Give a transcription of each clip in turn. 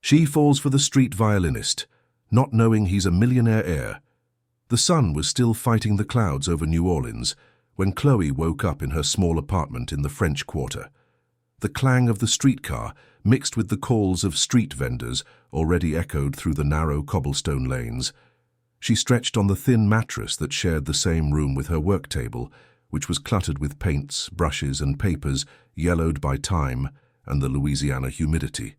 She falls for the street violinist, not knowing he's a millionaire heir. The sun was still fighting the clouds over New Orleans when Chloe woke up in her small apartment in the French Quarter. The clang of the streetcar, mixed with the calls of street vendors, already echoed through the narrow cobblestone lanes. She stretched on the thin mattress that shared the same room with her work table, which was cluttered with paints, brushes, and papers yellowed by time and the Louisiana humidity.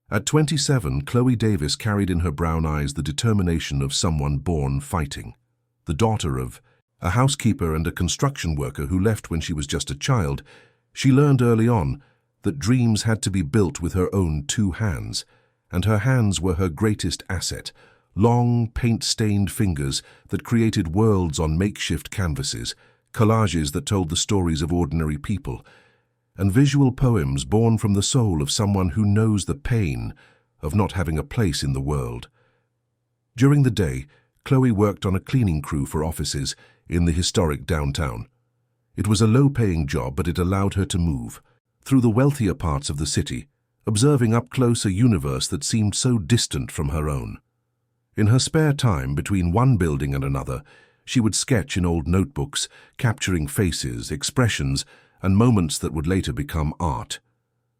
At 27, Chloe Davis carried in her brown eyes the determination of someone born fighting. The daughter of a housekeeper and a construction worker who left when she was just a child, she learned early on that dreams had to be built with her own two hands, and her hands were her greatest asset, long, paint-stained fingers that created worlds on makeshift canvases, collages that told the stories of ordinary people, and visual poems born from the soul of someone who knows the pain of not having a place in the world. During the day, Chloe worked on a cleaning crew for offices in the historic downtown. It was a low-paying job, but it allowed her to move through the wealthier parts of the city, observing up close a universe that seemed so distant from her own. In her spare time, between one building and another, she would sketch in old notebooks, capturing faces, expressions, and moments that would later become art.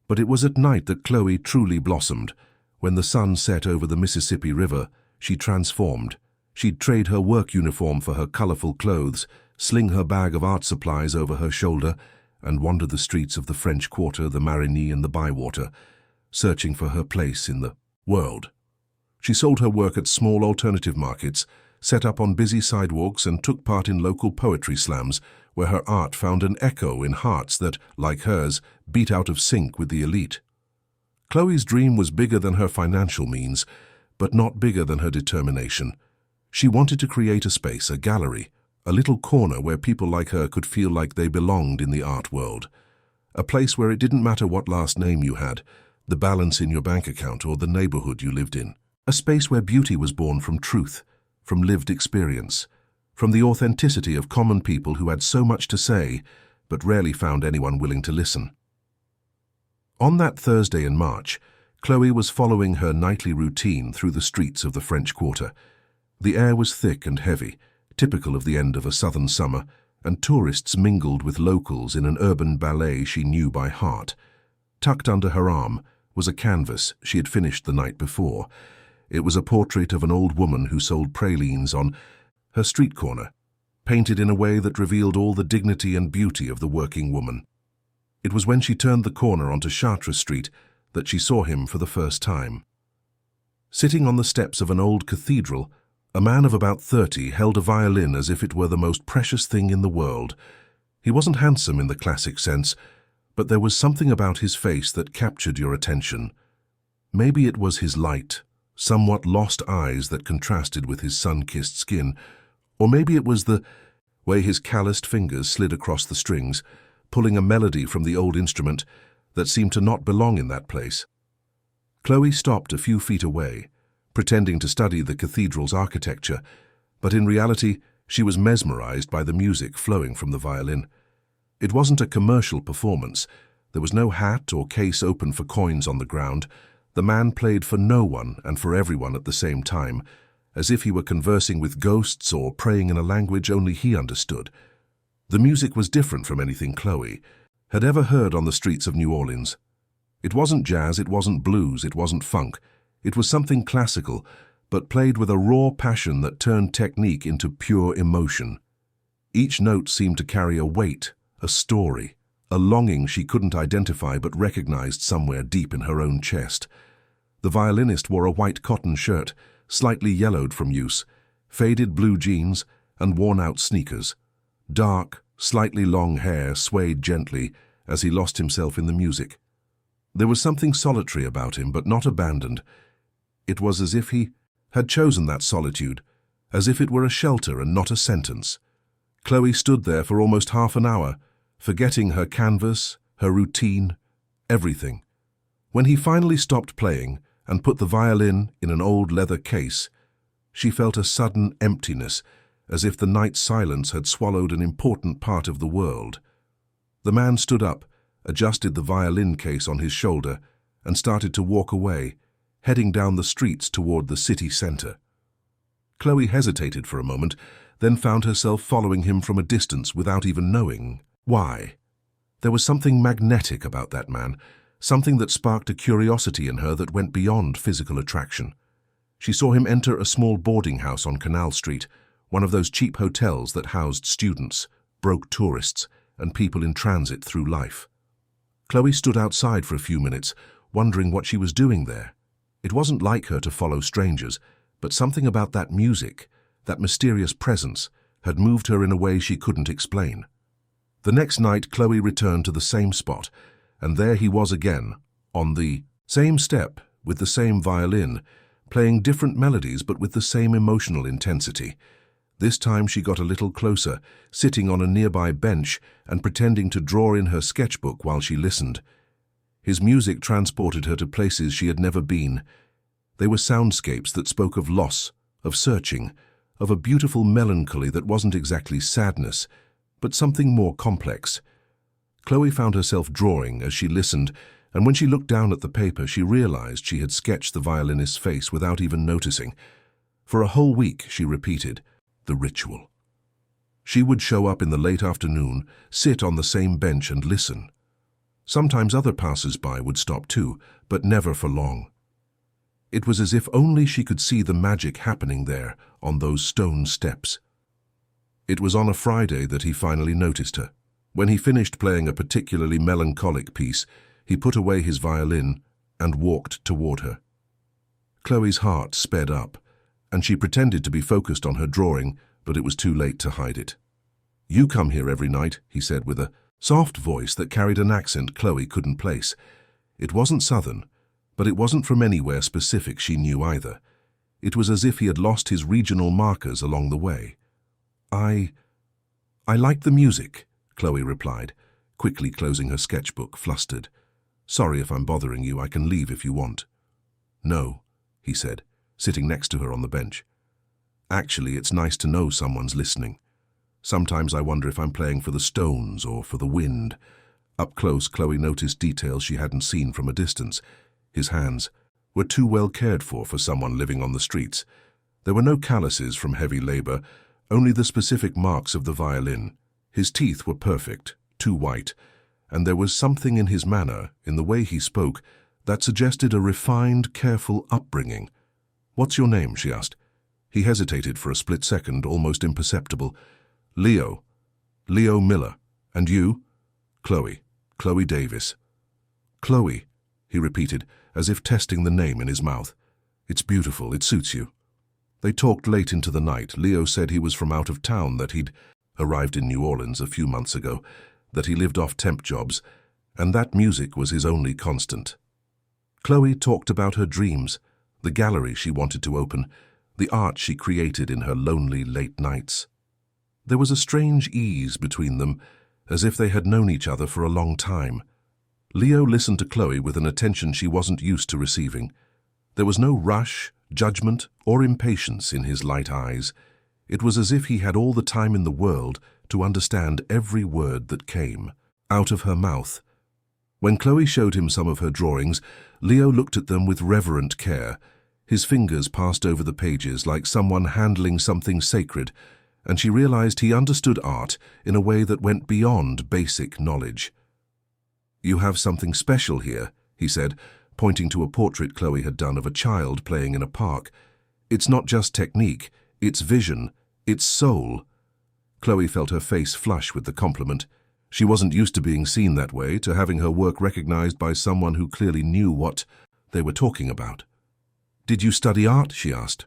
But it was at night that Chloe truly blossomed. When the sun set over the Mississippi River, she transformed. She'd trade her work uniform for her colorful clothes, sling her bag of art supplies over her shoulder, and wander the streets of the French Quarter, the Marigny, and the Bywater, searching for her place in the world. She sold her work at small alternative markets, set up on busy sidewalks, and took part in local poetry slams, where her art found an echo in hearts that, like hers, beat out of sync with the elite. Chloe's dream was bigger than her financial means, but not bigger than her determination. She wanted to create a space, a gallery, a little corner where people like her could feel like they belonged in the art world. A place where it didn't matter what last name you had, the balance in your bank account, or the neighborhood you lived in. A space where beauty was born from truth, from lived experience, from the authenticity of common people who had so much to say, but rarely found anyone willing to listen. On that Thursday in March, Chloe was following her nightly routine through the streets of the French Quarter. The air was thick and heavy, typical of the end of a southern summer, and tourists mingled with locals in an urban ballet she knew by heart. Tucked under her arm was a canvas she had finished the night before. It was a portrait of an old woman who sold pralines on her street corner, painted in a way that revealed all the dignity and beauty of the working woman. It was when she turned the corner onto Chartres Street that she saw him for the first time. Sitting on the steps of an old cathedral, a man of about 30 held a violin as if it were the most precious thing in the world. He wasn't handsome in the classic sense, but there was something about his face that captured your attention. Maybe it was his light, somewhat lost eyes that contrasted with his sun-kissed skin, or maybe it was the way his calloused fingers slid across the strings, pulling a melody from the old instrument that seemed to not belong in that place. Chloe stopped a few feet away, pretending to study the cathedral's architecture, but in reality she was mesmerized by the music flowing from the violin. It wasn't a commercial performance. There was no hat or case open for coins on the ground. The man played for no one and for everyone at the same time, as if he were conversing with ghosts or praying in a language only he understood. The music was different from anything Chloe had ever heard on the streets of New Orleans. It wasn't jazz, it wasn't blues, it wasn't funk. It was something classical, but played with a raw passion that turned technique into pure emotion. Each note seemed to carry a weight, a story, a longing she couldn't identify but recognized somewhere deep in her own chest. The violinist wore a white cotton shirt, slightly yellowed from use, faded blue jeans, and worn-out sneakers. Dark, slightly long hair swayed gently as he lost himself in the music. There was something solitary about him, but not abandoned. It was as if he had chosen that solitude, as if it were a shelter and not a sentence. Chloe stood there for almost half an hour, forgetting her canvas, her routine, everything. When he finally stopped playing and put the violin in an old leather case, she felt a sudden emptiness, as if the night silence had swallowed an important part of the world. The man stood up, adjusted the violin case on his shoulder, and started to walk away, heading down the streets toward the city center. Chloe hesitated for a moment, then found herself following him from a distance without even knowing why. There was something magnetic about that man, something that sparked a curiosity in her that went beyond physical attraction. She saw him enter a small boarding house on Canal Street, one of those cheap hotels that housed students, broke tourists, and people in transit through life. Chloe stood outside for a few minutes, wondering what she was doing there. It wasn't like her to follow strangers, but something about that music, that mysterious presence, had moved her in a way she couldn't explain. The next night, Chloe returned to the same spot, and there he was again, on the same step, with the same violin, playing different melodies but with the same emotional intensity. This time she got a little closer, sitting on a nearby bench and pretending to draw in her sketchbook while she listened. His music transported her to places she had never been. They were soundscapes that spoke of loss, of searching, of a beautiful melancholy that wasn't exactly sadness, but something more complex. Chloe found herself drawing as she listened, and when she looked down at the paper, she realized she had sketched the violinist's face without even noticing. For a whole week, she repeated the ritual. She would show up in the late afternoon, sit on the same bench and listen. Sometimes other passers-by would stop too, but never for long. It was as if only she could see the magic happening there, on those stone steps. It was on a Friday that he finally noticed her. When he finished playing a particularly melancholic piece, he put away his violin and walked toward her. Chloe's heart sped up, and she pretended to be focused on her drawing, but it was too late to hide it. "You come here every night," he said with a soft voice that carried an accent Chloe couldn't place. It wasn't southern, but it wasn't from anywhere specific she knew either. It was as if he had lost his regional markers along the way. I like the music," Chloe replied, quickly closing her sketchbook, flustered. "Sorry if I'm bothering you, I can leave if you want." "No," he said, sitting next to her on the bench. "Actually, it's nice to know someone's listening. Sometimes I wonder if I'm playing for the stones or for the wind." Up close, Chloe noticed details she hadn't seen from a distance. His hands were too well cared for someone living on the streets. There were no calluses from heavy labor, only the specific marks of the violin. His teeth were perfect, too white, and there was something in his manner, in the way he spoke, that suggested a refined, careful upbringing. "What's your name?" she asked. He hesitated for a split second, almost imperceptible. "Leo. Leo Miller. And you?" "Chloe. Chloe Davis." "Chloe," he repeated, as if testing the name in his mouth. "It's beautiful. It suits you." They talked late into the night. Leo said he was from out of town, that he'd arrived in New Orleans a few months ago, that he lived off temp jobs, and that music was his only constant. Chloe talked about her dreams, the gallery she wanted to open, the art she created in her lonely late nights. There was a strange ease between them, as if they had known each other for a long time. Leo listened to Chloe with an attention she wasn't used to receiving. There was no rush, judgment, or impatience in his light eyes. It was as if he had all the time in the world to understand every word that came out of her mouth. When Chloe showed him some of her drawings, Leo looked at them with reverent care. His fingers passed over the pages like someone handling something sacred, and she realized he understood art in a way that went beyond basic knowledge. "You have something special here," he said, pointing to a portrait Chloe had done of a child playing in a park. "It's not just technique, it's vision, it's soul." Chloe felt her face flush with the compliment. She wasn't used to being seen that way, to having her work recognized by someone who clearly knew what they were talking about. "Did you study art?" she asked.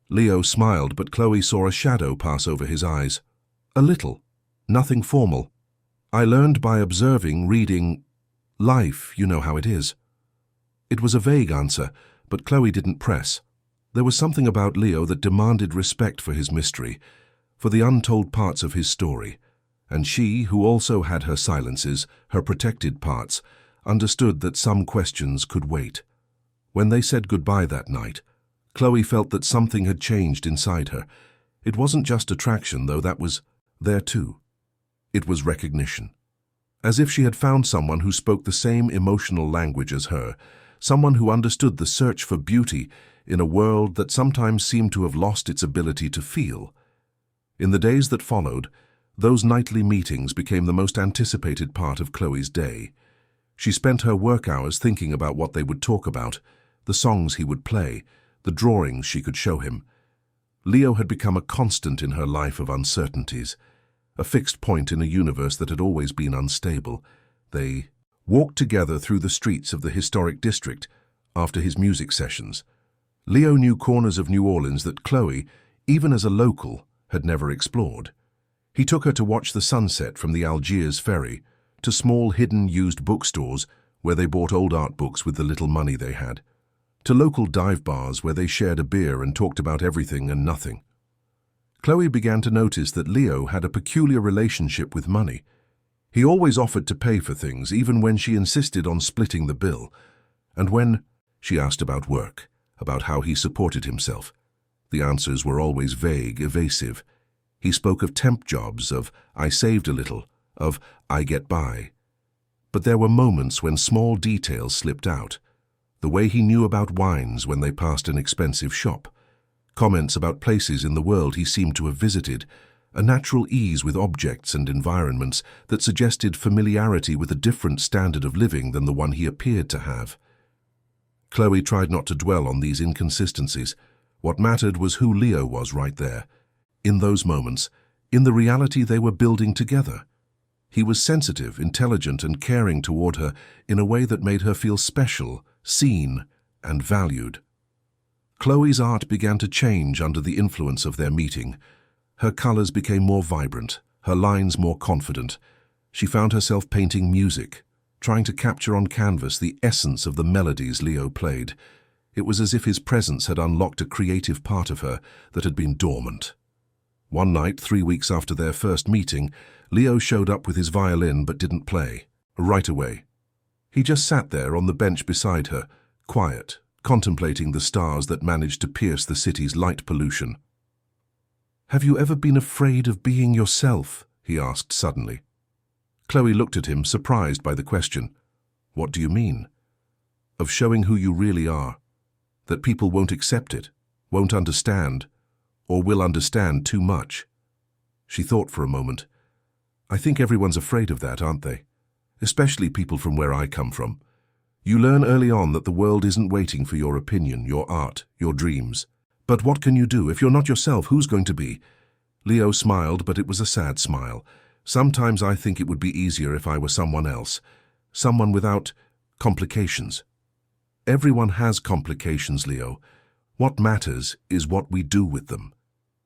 Leo smiled, but Chloe saw a shadow pass over his eyes. "A little. Nothing formal. I learned by observing, reading. Life, you know how it is." It was a vague answer, but Chloe didn't press. There was something about Leo that demanded respect for his mystery, for the untold parts of his story, and she, who also had her silences, her protected parts, understood that some questions could wait. When they said goodbye that night, Chloe felt that something had changed inside her. It wasn't just attraction, though that was there too. It was recognition. As if she had found someone who spoke the same emotional language as her, someone who understood the search for beauty in a world that sometimes seemed to have lost its ability to feel. In the days that followed, those nightly meetings became the most anticipated part of Chloe's day. She spent her work hours thinking about what they would talk about, the songs he would play, the drawings she could show him. Leo had become a constant in her life of uncertainties, a fixed point in a universe that had always been unstable. They walked together through the streets of the historic district after his music sessions. Leo knew corners of New Orleans that Chloe, even as a local, had never explored. He took her to watch the sunset from the Algiers ferry, to small hidden used bookstores where they bought old art books with the little money they had, to local dive bars where they shared a beer and talked about everything and nothing. Chloe began to notice that Leo had a peculiar relationship with money. He always offered to pay for things, even when she insisted on splitting the bill. And when she asked about work, about how he supported himself, the answers were always vague, evasive. He spoke of temp jobs, of "I saved a little," of "I get by." But there were moments when small details slipped out. The way he knew about wines when they passed an expensive shop, comments about places in the world he seemed to have visited, a natural ease with objects and environments that suggested familiarity with a different standard of living than the one he appeared to have. Chloe tried not to dwell on these inconsistencies. What mattered was who Leo was right there, in those moments, in the reality they were building together. He was sensitive, intelligent, and caring toward her in a way that made her feel special, seen, and valued. Chloe's art began to change under the influence of their meeting. Her colors became more vibrant, her lines more confident. She found herself painting music, trying to capture on canvas the essence of the melodies Leo played. It was as if his presence had unlocked a creative part of her that had been dormant. One night, 3 weeks after their first meeting, Leo showed up with his violin but didn't play, right away. He just sat there on the bench beside her, quiet, contemplating the stars that managed to pierce the city's light pollution. "Have you ever been afraid of being yourself?" he asked suddenly. Chloe looked at him, surprised by the question. "What do you mean?" "Of showing who you really are. That people won't accept it, won't understand, or will understand too much." She thought for a moment. "I think everyone's afraid of that, aren't they? Especially people from where I come from. You learn early on that the world isn't waiting for your opinion, your art, your dreams. But what can you do? If you're not yourself, who's going to be?" Leo smiled, but it was a sad smile. "Sometimes I think it would be easier if I were someone else, someone without complications." "Everyone has complications, Leo. What matters is what we do with them."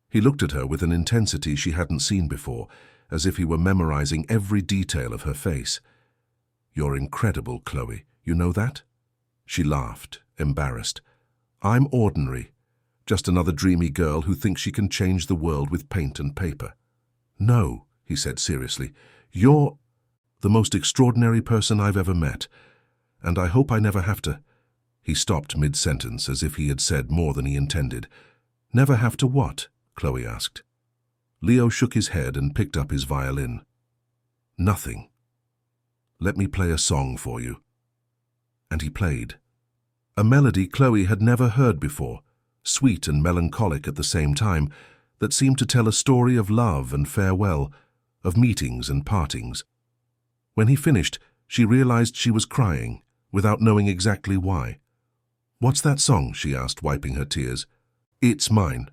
He looked at her with an intensity she hadn't seen before, as if he were memorizing every detail of her face. "You're incredible, Chloe. You know that?" She laughed, embarrassed. "I'm ordinary. Just another dreamy girl who thinks she can change the world with paint and paper." "No," he said seriously. "You're the most extraordinary person I've ever met, and I hope I never have to—" He stopped mid-sentence as if he had said more than he intended. "Never have to what?" Chloe asked. Leo shook his head and picked up his violin. "Nothing. Let me play a song for you." And he played. A melody Chloe had never heard before, sweet and melancholic at the same time, that seemed to tell a story of love and farewell, of meetings and partings. When he finished, she realized she was crying, without knowing exactly why. "What's that song?" she asked, wiping her tears. "It's mine.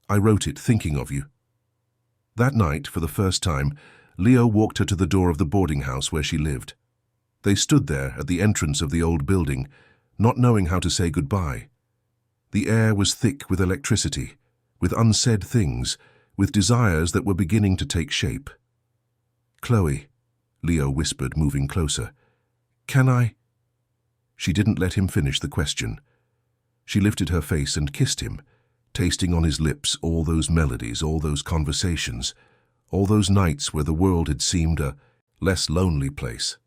I wrote it thinking of you." That night, for the first time, Leo walked her to the door of the boarding house where she lived. They stood there at the entrance of the old building, not knowing how to say goodbye. The air was thick with electricity, with unsaid things, with desires that were beginning to take shape. "Chloe," Leo whispered, moving closer. "Can I—" She didn't let him finish the question. She lifted her face and kissed him, tasting on his lips all those melodies, all those conversations, all those nights where the world had seemed a less lonely place.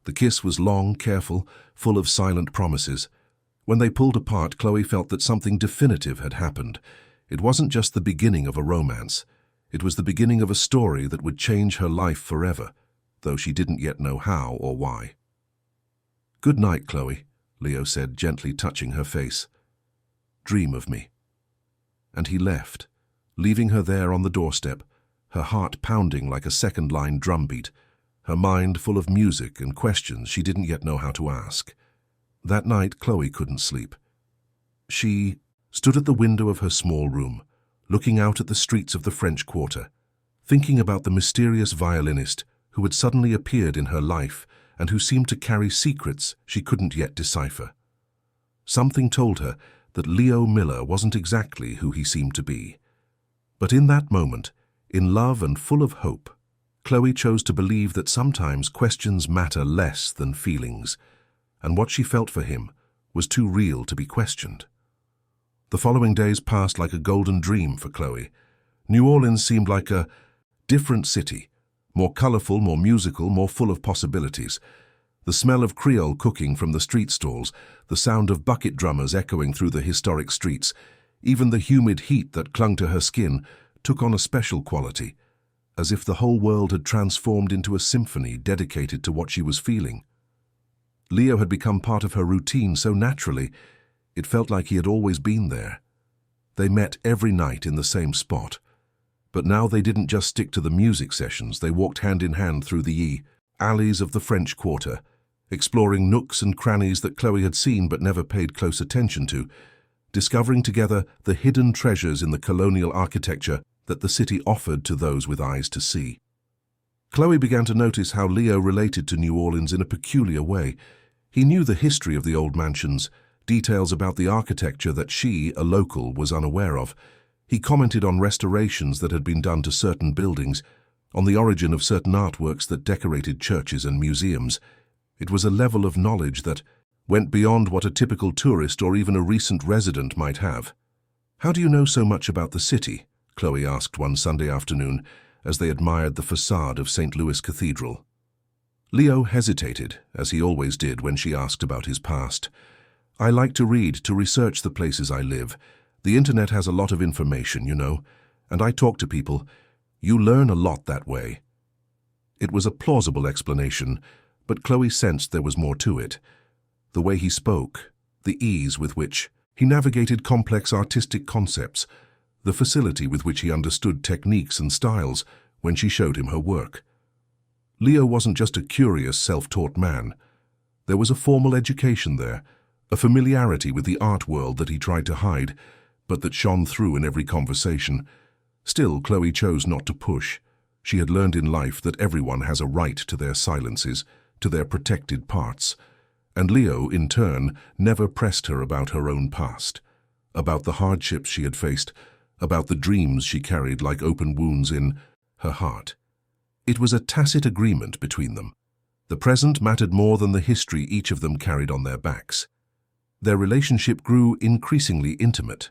The kiss was long, careful, full of silent promises. When they pulled apart, Chloe felt that something definitive had happened. It wasn't just the beginning of a romance. It was the beginning of a story that would change her life forever, though she didn't yet know how or why. "Good night, Chloe," Leo said, gently touching her face. "Dream of me." And he left, leaving her there on the doorstep, her heart pounding like a second-line drumbeat, her mind full of music and questions she didn't yet know how to ask. That night, Chloe couldn't sleep. She stood at the window of her small room, looking out at the streets of the French Quarter, thinking about the mysterious violinist who had suddenly appeared in her life and who seemed to carry secrets she couldn't yet decipher. Something told her that Leo Miller wasn't exactly who he seemed to be. But in that moment, in love and full of hope, Chloe chose to believe that sometimes questions matter less than feelings, and what she felt for him was too real to be questioned. The following days passed like a golden dream for Chloe. New Orleans seemed like a different city, more colorful, more musical, more full of possibilities. The smell of Creole cooking from the street stalls, the sound of bucket drummers echoing through the historic streets, even the humid heat that clung to her skin took on a special quality, as if the whole world had transformed into a symphony dedicated to what she was feeling. Leo had become part of her routine so naturally, it felt like he had always been there. They met every night in the same spot. But now they didn't just stick to the music sessions, they walked hand in hand through the alleys of the French Quarter, exploring nooks and crannies that Chloe had seen but never paid close attention to, discovering together the hidden treasures in the colonial architecture that the city offered to those with eyes to see. Chloe began to notice how Leo related to New Orleans in a peculiar way. He knew the history of the old mansions, details about the architecture that she, a local, was unaware of. He commented on restorations that had been done to certain buildings, on the origin of certain artworks that decorated churches and museums. It was a level of knowledge that went beyond what a typical tourist or even a recent resident might have. "How do you know so much about the city?" Chloe asked one Sunday afternoon as they admired the facade of St. Louis Cathedral. Leo hesitated, as he always did when she asked about his past. "I like to read, to research the places I live. The internet has a lot of information, you know, and I talk to people. You learn a lot that way." It was a plausible explanation, but Chloe sensed there was more to it. The way he spoke, the ease with which he navigated complex artistic concepts, the facility with which he understood techniques and styles when she showed him her work. Leo wasn't just a curious, self-taught man. There was a formal education there, a familiarity with the art world that he tried to hide, but that shone through in every conversation. Still, Chloe chose not to push. She had learned in life that everyone has a right to their silences, to their protected parts. And Leo, in turn, never pressed her about her own past, about the hardships she had faced, about the dreams she carried like open wounds in her heart. It was a tacit agreement between them. The present mattered more than the history each of them carried on their backs. Their relationship grew increasingly intimate.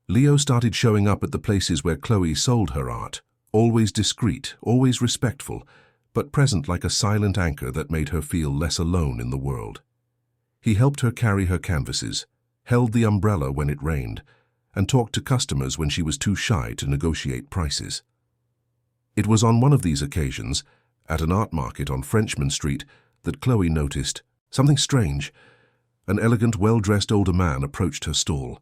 Leo started showing up at the places where Chloe sold her art, always discreet, always respectful, but present like a silent anchor that made her feel less alone in the world. He helped her carry her canvases, held the umbrella when it rained, and talked to customers when she was too shy to negotiate prices. It was on one of these occasions, at an art market on Frenchman Street, that Chloe noticed something strange. An elegant, well-dressed older man approached her stall.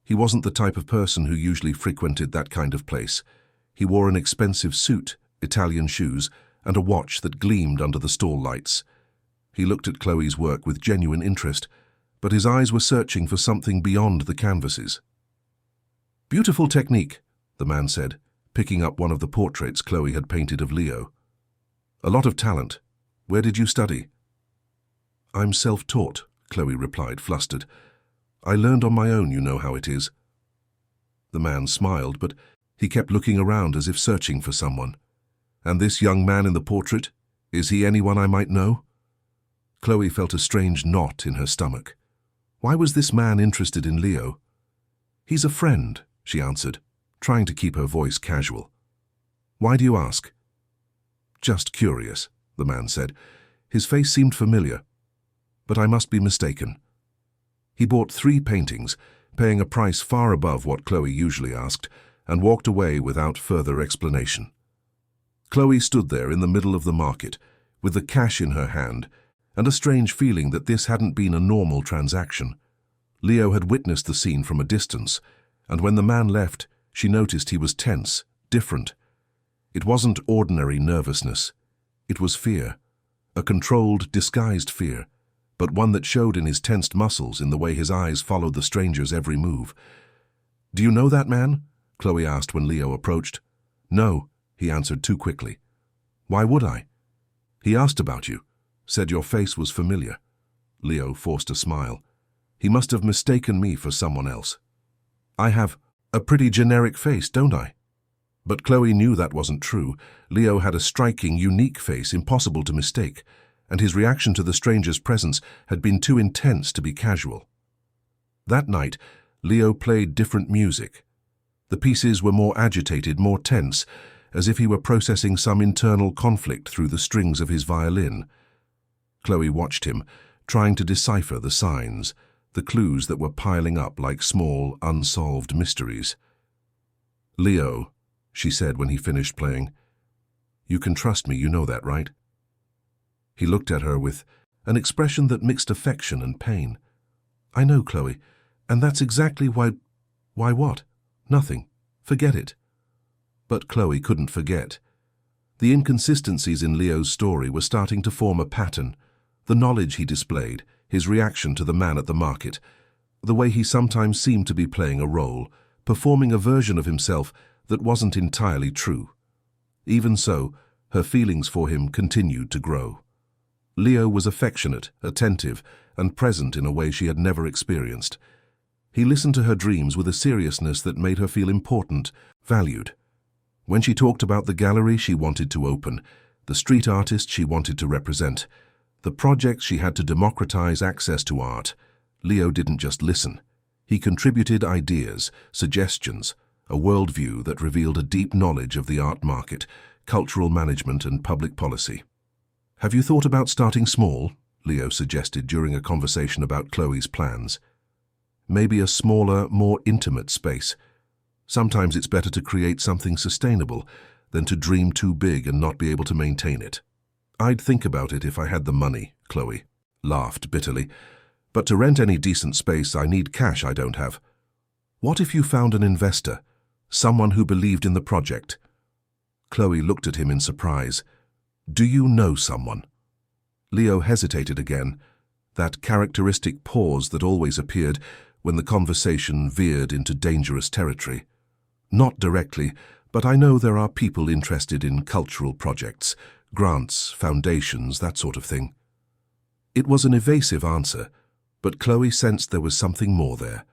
He wasn't the type of person who usually frequented that kind of place. He wore an expensive suit, Italian shoes, and a watch that gleamed under the stall lights. He looked at Chloe's work with genuine interest, but his eyes were searching for something beyond the canvases. "Beautiful technique," the man said, picking up one of the portraits Chloe had painted of Leo. "A lot of talent. Where did you study?" "I'm self-taught," Chloe replied, flustered. "I learned on my own, you know how it is." The man smiled, but he kept looking around as if searching for someone. "And this young man in the portrait, is he anyone I might know?" Chloe felt a strange knot in her stomach. Why was this man interested in Leo? "He's a friend," she answered, trying to keep her voice casual. "Why do you ask?" "Just curious," the man said. His face seemed familiar, but I must be mistaken. He bought 3 paintings, paying a price far above what Chloe usually asked, and walked away without further explanation. Chloe stood there in the middle of the market, with the cash in her hand, and a strange feeling that this hadn't been a normal transaction. Leo had witnessed the scene from a distance, and when the man left, she noticed he was tense, different. It wasn't ordinary nervousness. It was fear, a controlled, disguised fear, but one that showed in his tensed muscles, in the way his eyes followed the stranger's every move. "Do you know that man?" Chloe asked when Leo approached. "No," he answered too quickly. "Why would I?" "He asked about you, said your face was familiar." Leo forced a smile. "He must have mistaken me for someone else. I have a pretty generic face, don't I?" But Chloe knew that wasn't true. Leo had a striking, unique face, impossible to mistake, and his reaction to the stranger's presence had been too intense to be casual. That night, Leo played different music. The pieces were more agitated, more tense, as if he were processing some internal conflict through the strings of his violin. Chloe watched him, trying to decipher the signs, the clues that were piling up like small, unsolved mysteries. "Leo," she said when he finished playing, "you can trust me, you know that, right?" He looked at her with an expression that mixed affection and pain. "I know, Chloe, and that's exactly why—" "Why what?" "Nothing. Forget it." But Chloe couldn't forget. The inconsistencies in Leo's story were starting to form a pattern. The knowledge he displayed, his reaction to the man at the market, the way he sometimes seemed to be playing a role, performing a version of himself that wasn't entirely true. Even so, her feelings for him continued to grow. Leo was affectionate, attentive, and present in a way she had never experienced. He listened to her dreams with a seriousness that made her feel important, valued. When she talked about the gallery she wanted to open, the street artist she wanted to represent, the projects she had to democratize access to art, Leo didn't just listen. He contributed ideas, suggestions, a worldview that revealed a deep knowledge of the art market, cultural management, and public policy. "Have you thought about starting small?" Leo suggested during a conversation about Chloe's plans. "Maybe a smaller, more intimate space. Sometimes it's better to create something sustainable than to dream too big and not be able to maintain it." "I'd think about it if I had the money," Chloe laughed bitterly. "But to rent any decent space, I need cash I don't have." "What if you found an investor? Someone who believed in the project?" Chloe looked at him in surprise. "Do you know someone?" Leo hesitated again, that characteristic pause that always appeared when the conversation veered into dangerous territory. "Not directly, but I know there are people interested in cultural projects, grants, foundations, that sort of thing." It was an evasive answer, but Chloe sensed there was something more there.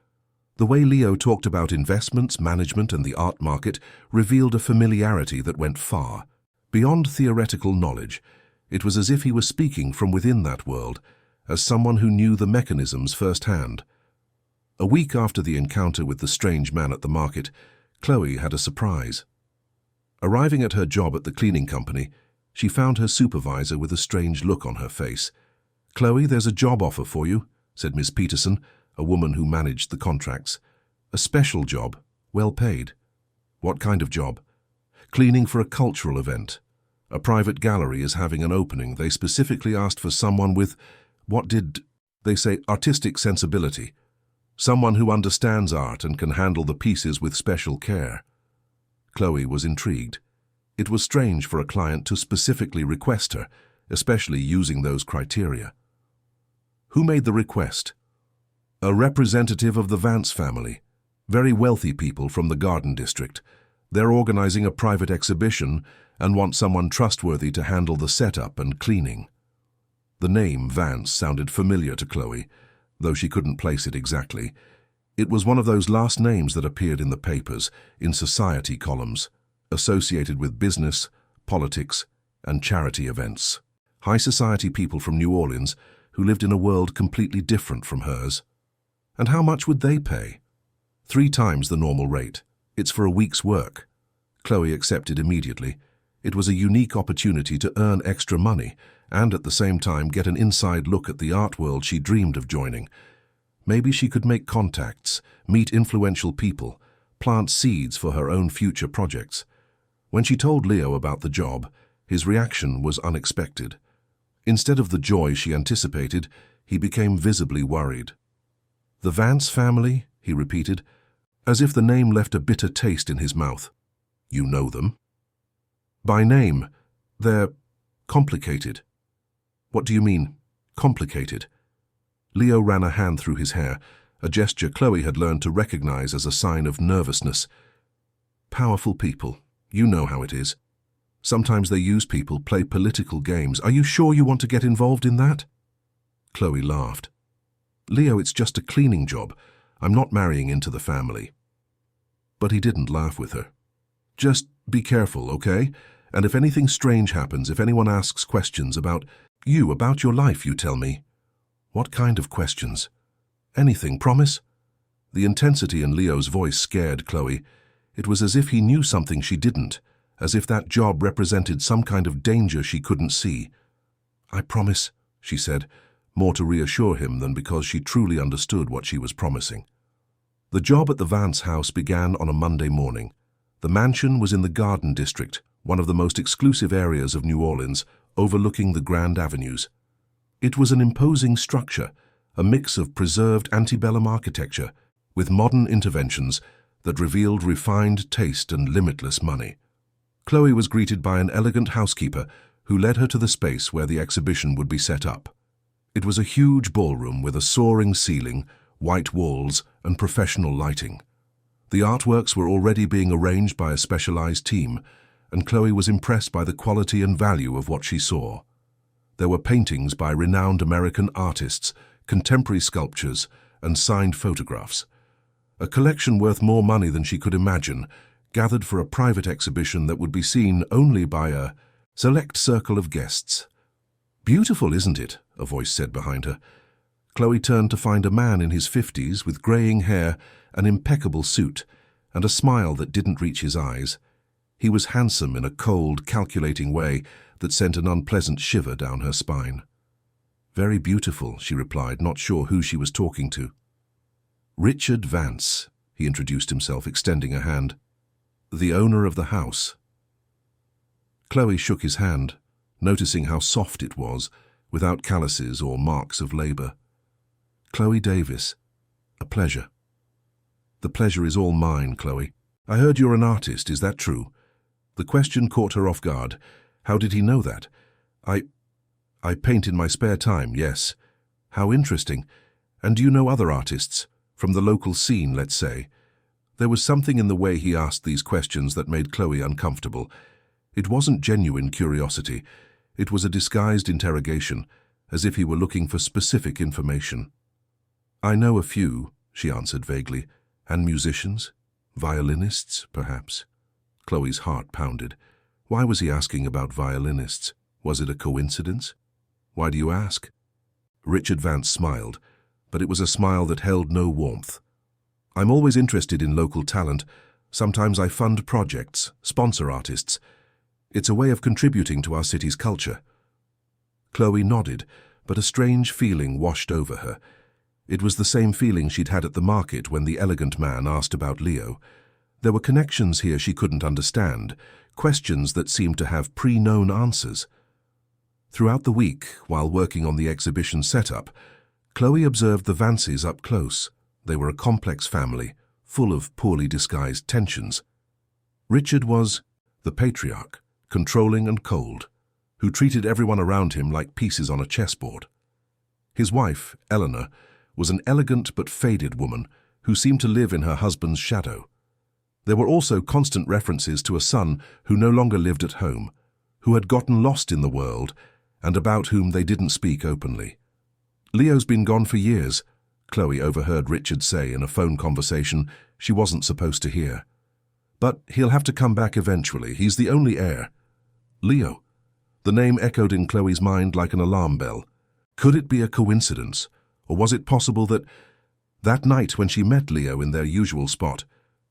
The way Leo talked about investments, management, and the art market revealed a familiarity that went far. Beyond theoretical knowledge, it was as if he was speaking from within that world, as someone who knew the mechanisms firsthand. A week after the encounter with the strange man at the market, Chloe had a surprise. Arriving at her job at the cleaning company, she found her supervisor with a strange look on her face. "Chloe, there's a job offer for you," said Miss Peterson, a woman who managed the contracts. "A special job, well paid." "What kind of job?" "Cleaning for a cultural event. A private gallery is having an opening. They specifically asked for someone with, what did they say, artistic sensibility. Someone who understands art and can handle the pieces with special care." Chloe was intrigued. It was strange for a client to specifically request her, especially using those criteria. "Who made the request?" "A representative of the Vance family. Very wealthy people from the Garden District. They're organizing a private exhibition and want someone trustworthy to handle the setup and cleaning." The name Vance sounded familiar to Chloe, though she couldn't place it exactly. It was one of those last names that appeared in the papers, in society columns, associated with business, politics, and charity events. High society people from New Orleans who lived in a world completely different from hers. And how much would they pay? 3 times the normal rate. It's for a week's work. Chloe accepted immediately. It was a unique opportunity to earn extra money and at the same time get an inside look at the art world she dreamed of joining. Maybe she could make contacts, meet influential people, plant seeds for her own future projects. When she told Leo about the job, his reaction was unexpected. Instead of the joy she anticipated, he became visibly worried. "The Vance family?" he repeated, as if the name left a bitter taste in his mouth. "You know them?" "By name. They're complicated." "What do you mean, complicated?" Leo ran a hand through his hair, a gesture Chloe had learned to recognize as a sign of nervousness. "Powerful people. You know how it is. Sometimes they use people, play political games. Are you sure you want to get involved in that?" Chloe laughed. "Leo, it's just a cleaning job. I'm not marrying into the family." But he didn't laugh with her. "Just be careful, okay? And if anything strange happens, if anyone asks questions about you, about your life, you tell me." "What kind of questions?" "Anything, promise?" The intensity in Leo's voice scared Chloe. It was as if he knew something she didn't, as if that job represented some kind of danger she couldn't see. "I promise," she said, more to reassure him than because she truly understood what she was promising. The job at the Vance house began on a Monday morning. The mansion was in the Garden District, one of the most exclusive areas of New Orleans, overlooking the grand avenues. It was an imposing structure, a mix of preserved antebellum architecture with modern interventions that revealed refined taste and limitless money. Chloe was greeted by an elegant housekeeper who led her to the space where the exhibition would be set up. It was a huge ballroom with a soaring ceiling, white walls, and professional lighting. The artworks were already being arranged by a specialized team, and Chloe was impressed by the quality and value of what she saw. There were paintings by renowned American artists, contemporary sculptures, and signed photographs. A collection worth more money than she could imagine, gathered for a private exhibition that would be seen only by a select circle of guests. "Beautiful, isn't it?" a voice said behind her. Chloe turned to find a man in his 50s with graying hair, an impeccable suit, and a smile that didn't reach his eyes. He was handsome in a cold, calculating way that sent an unpleasant shiver down her spine. "Very beautiful," she replied, not sure who she was talking to. "Richard Vance," he introduced himself, extending a hand. "The owner of the house." Chloe shook his hand, noticing how soft it was, without calluses or marks of labor. "Chloe Davis, a pleasure." "The pleasure is all mine, Chloe. I heard you're an artist, is that true?" The question caught her off guard. How did he know that? I paint in my spare time, yes." "How interesting. And do you know other artists? From the local scene, let's say?" There was something in the way he asked these questions that made Chloe uncomfortable. It wasn't genuine curiosity. It was a disguised interrogation, as if he were looking for specific information. "I know a few," she answered vaguely. "And musicians? Violinists, perhaps?" Chloe's heart pounded. Why was he asking about violinists? Was it a coincidence? "Why do you ask?" Richard Vance smiled, but it was a smile that held no warmth. "I'm always interested in local talent. Sometimes I fund projects, sponsor artists. It's a way of contributing to our city's culture." Chloe nodded, but a strange feeling washed over her. It was the same feeling she'd had at the market when the elegant man asked about Leo. There were connections here she couldn't understand, questions that seemed to have pre-known answers. Throughout the week, while working on the exhibition setup, Chloe observed the Vances up close. They were a complex family, full of poorly disguised tensions. Richard was the patriarch, controlling and cold, who treated everyone around him like pieces on a chessboard. His wife, Eleanor, was an elegant but faded woman who seemed to live in her husband's shadow. There were also constant references to a son who no longer lived at home, who had gotten lost in the world, and about whom they didn't speak openly. "Leo's been gone for years," Chloe overheard Richard say in a phone conversation she wasn't supposed to hear. "But he'll have to come back eventually. He's the only heir." Leo. The name echoed in Chloe's mind like an alarm bell. Could it be a coincidence, or was it possible that night when she met Leo in their usual spot,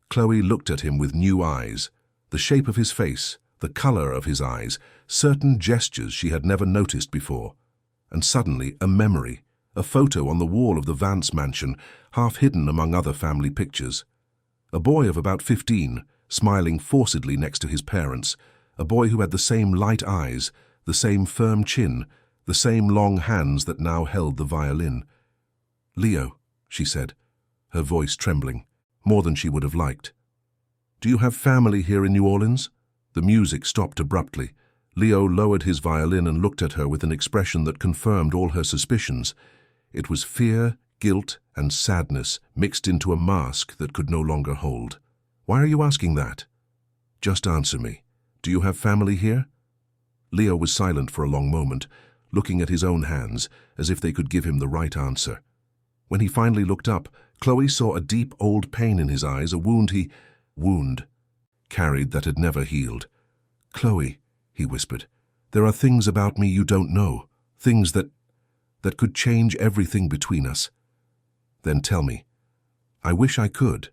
Chloe looked at him with new eyes, the shape of his face, the color of his eyes, certain gestures she had never noticed before. And suddenly a memory, a photo on the wall of the Vance mansion, half hidden among other family pictures. A boy of about 15, smiling forcedly next to his parents, a boy who had the same light eyes, the same firm chin, the same long hands that now held the violin. "Leo," she said, her voice trembling, more than she would have liked. "Do you have family here in New Orleans?" The music stopped abruptly. Leo lowered his violin and looked at her with an expression that confirmed all her suspicions. It was fear, guilt, and sadness mixed into a mask that could no longer hold. "Why are you asking that?" "Just answer me. Do you have family here?" Leo was silent for a long moment, looking at his own hands, as if they could give him the right answer. When he finally looked up, Chloe saw a deep old pain in his eyes, a wound he carried that had never healed. "Chloe," he whispered, "there are things about me you don't know, things that could change everything between us." "Then tell me." "I wish I could,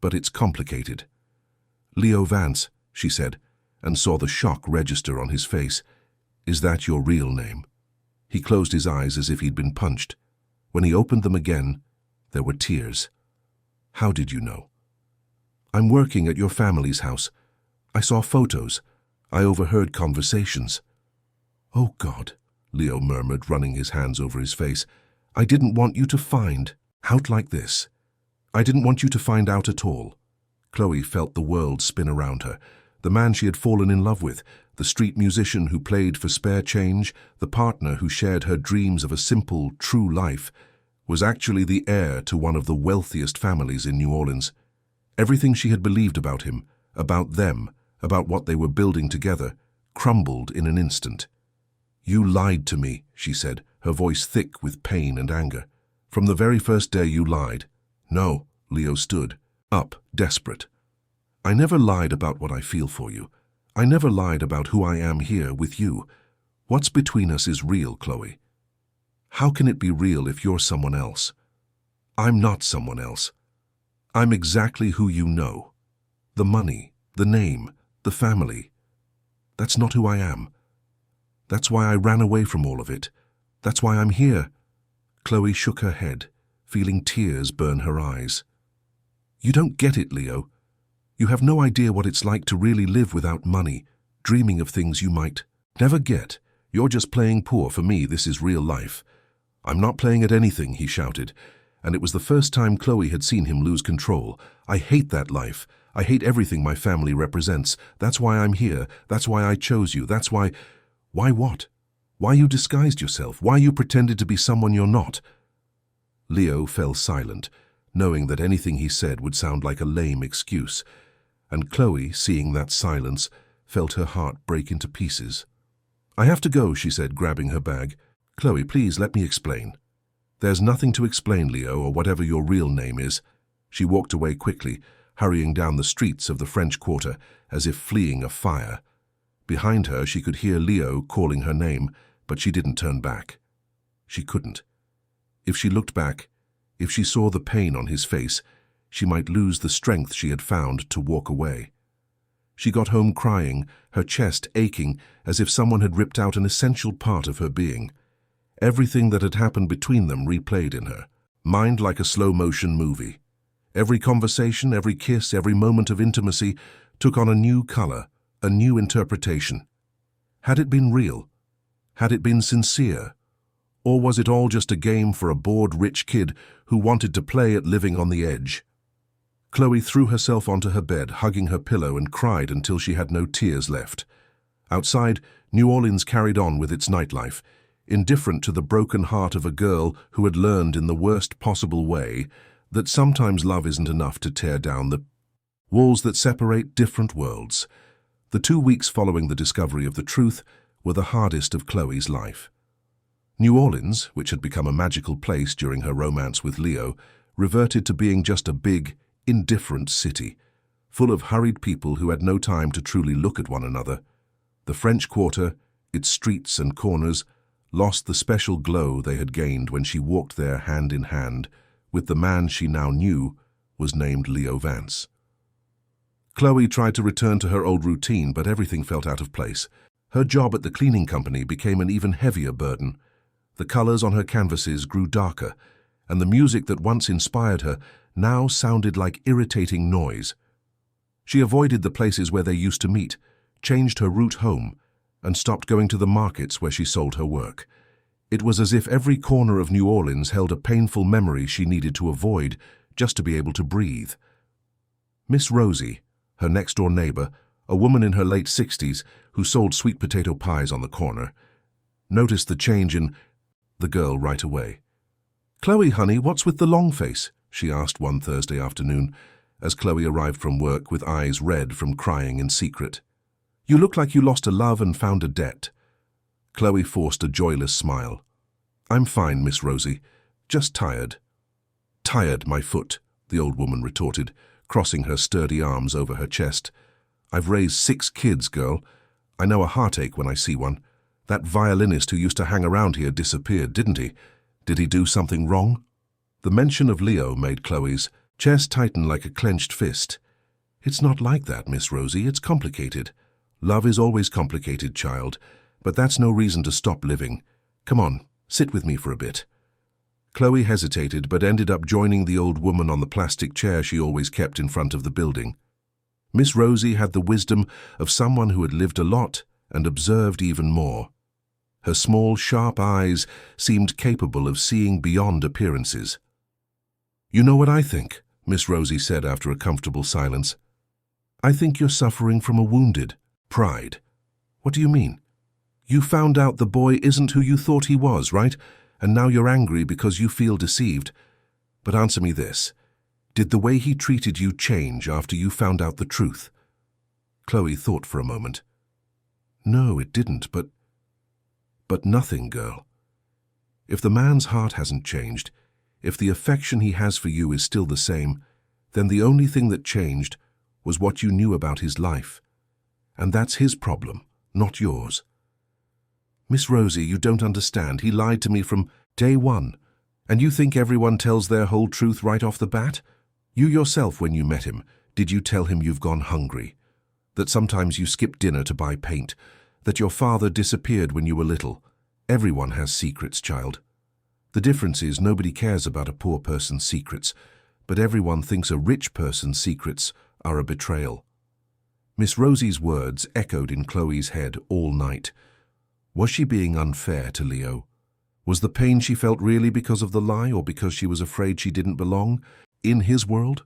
but it's complicated." "Leo Vance," she said, and saw the shock register on his face. "Is that your real name?" He closed his eyes as if he'd been punched. When he opened them again, there were tears. "How did you know?" "I'm working at your family's house. I saw photos. I overheard conversations." "Oh, God," Leo murmured, running his hands over his face. "I didn't want you to find out like this. I didn't want you to find out at all." Chloe felt the world spin around her. The man she had fallen in love with, the street musician who played for spare change, the partner who shared her dreams of a simple, true life, was actually the heir to one of the wealthiest families in New Orleans. Everything she had believed about him, about them, about what they were building together, crumbled in an instant. "You lied to me," she said, her voice thick with pain and anger. "From the very first day you lied." "No," Leo stood, up, desperate. "I never lied about what I feel for you. I never lied about who I am here with you. What's between us is real, Chloe. How can it be real if you're someone else? I'm not someone else. I'm exactly who you know. The money, the name, the family. That's not who I am. That's why I ran away from all of it. That's why I'm here." Chloe shook her head, feeling tears burn her eyes. "You don't get it, Leo. You have no idea what it's like to really live without money, dreaming of things you might never get. You're just playing poor. For me, this is real life." "I'm not playing at anything," he shouted, and it was the first time Chloe had seen him lose control. "I hate that life. I hate everything my family represents. That's why I'm here. That's why I chose you. That's why—" "Why what? Why you disguised yourself? Why you pretended to be someone you're not?" Leo fell silent, knowing that anything he said would sound like a lame excuse, and Chloe, seeing that silence, felt her heart break into pieces. "I have to go," she said, grabbing her bag. "Chloe, please let me explain." "There's nothing to explain, Leo, or whatever your real name is." She walked away quickly, hurrying down the streets of the French Quarter as if fleeing a fire. Behind her she could hear Leo calling her name, but she didn't turn back. She couldn't. If she looked back, if she saw the pain on his face, she might lose the strength she had found to walk away. She got home crying, her chest aching as if someone had ripped out an essential part of her being. Everything that had happened between them replayed in her, mind like a slow-motion movie. Every conversation, every kiss, every moment of intimacy took on a new color, a new interpretation. Had it been real? Had it been sincere? Or was it all just a game for a bored rich kid who wanted to play at living on the edge? Chloe threw herself onto her bed, hugging her pillow, and cried until she had no tears left. Outside, New Orleans carried on with its nightlife, indifferent to the broken heart of a girl who had learned in the worst possible way that sometimes love isn't enough to tear down the walls that separate different worlds. The 2 weeks following the discovery of the truth were the hardest of Chloe's life. New Orleans, which had become a magical place during her romance with Leo, reverted to being just a big, indifferent city, full of hurried people who had no time to truly look at one another. The French Quarter, its streets and corners, lost the special glow they had gained when she walked there hand in hand with the man she now knew was named Leo Vance. Chloe tried to return to her old routine, but everything felt out of place. Her job at the cleaning company became an even heavier burden. The colors on her canvases grew darker, and the music that once inspired her now sounded like irritating noise. She avoided the places where they used to meet, changed her route home, and stopped going to the markets where she sold her work. It was as if every corner of New Orleans held a painful memory she needed to avoid just to be able to breathe. Miss Rosie, her next-door neighbor, a woman in her late 60s who sold sweet potato pies on the corner, noticed the change in the girl right away. "Chloe, honey, what's with the long face?" she asked one Thursday afternoon as Chloe arrived from work with eyes red from crying in secret. "You look like you lost a love and found a debt." Chloe forced a joyless smile. "I'm fine, Miss Rosie. Just tired." "Tired, my foot," the old woman retorted, crossing her sturdy arms over her chest. "I've raised 6 kids, girl. I know a heartache when I see one. That violinist who used to hang around here disappeared, didn't he? Did he do something wrong?" The mention of Leo made Chloe's chest tighten like a clenched fist. "It's not like that, Miss Rosie. It's complicated. Love is always complicated, child. But that's no reason to stop living. Come on, sit with me for a bit." Chloe hesitated but ended up joining the old woman on the plastic chair she always kept in front of the building. Miss Rosie had the wisdom of someone who had lived a lot and observed even more. Her small, sharp eyes seemed capable of seeing beyond appearances. "You know what I think?" Miss Rosie said after a comfortable silence. "I think you're suffering from a wounded pride." "What do you mean?" "You found out the boy isn't who you thought he was, right? And now you're angry because you feel deceived. But answer me this. Did the way he treated you change after you found out the truth?" Chloe thought for a moment. "No, it didn't, but nothing, girl. If the man's heart hasn't changed, if the affection he has for you is still the same, then the only thing that changed was what you knew about his life. And that's his problem, not yours." "Miss Rosie, you don't understand. He lied to me from day one. And you think everyone tells their whole truth right off the bat? You yourself, when you met him, did you tell him you've gone hungry? That sometimes you skip dinner to buy paint? That your father disappeared when you were little? Everyone has secrets, child. The difference is nobody cares about a poor person's secrets, but everyone thinks a rich person's secrets are a betrayal." Miss Rosie's words echoed in Chloe's head all night. Was she being unfair to Leo? Was the pain she felt really because of the lie or because she was afraid she didn't belong in his world?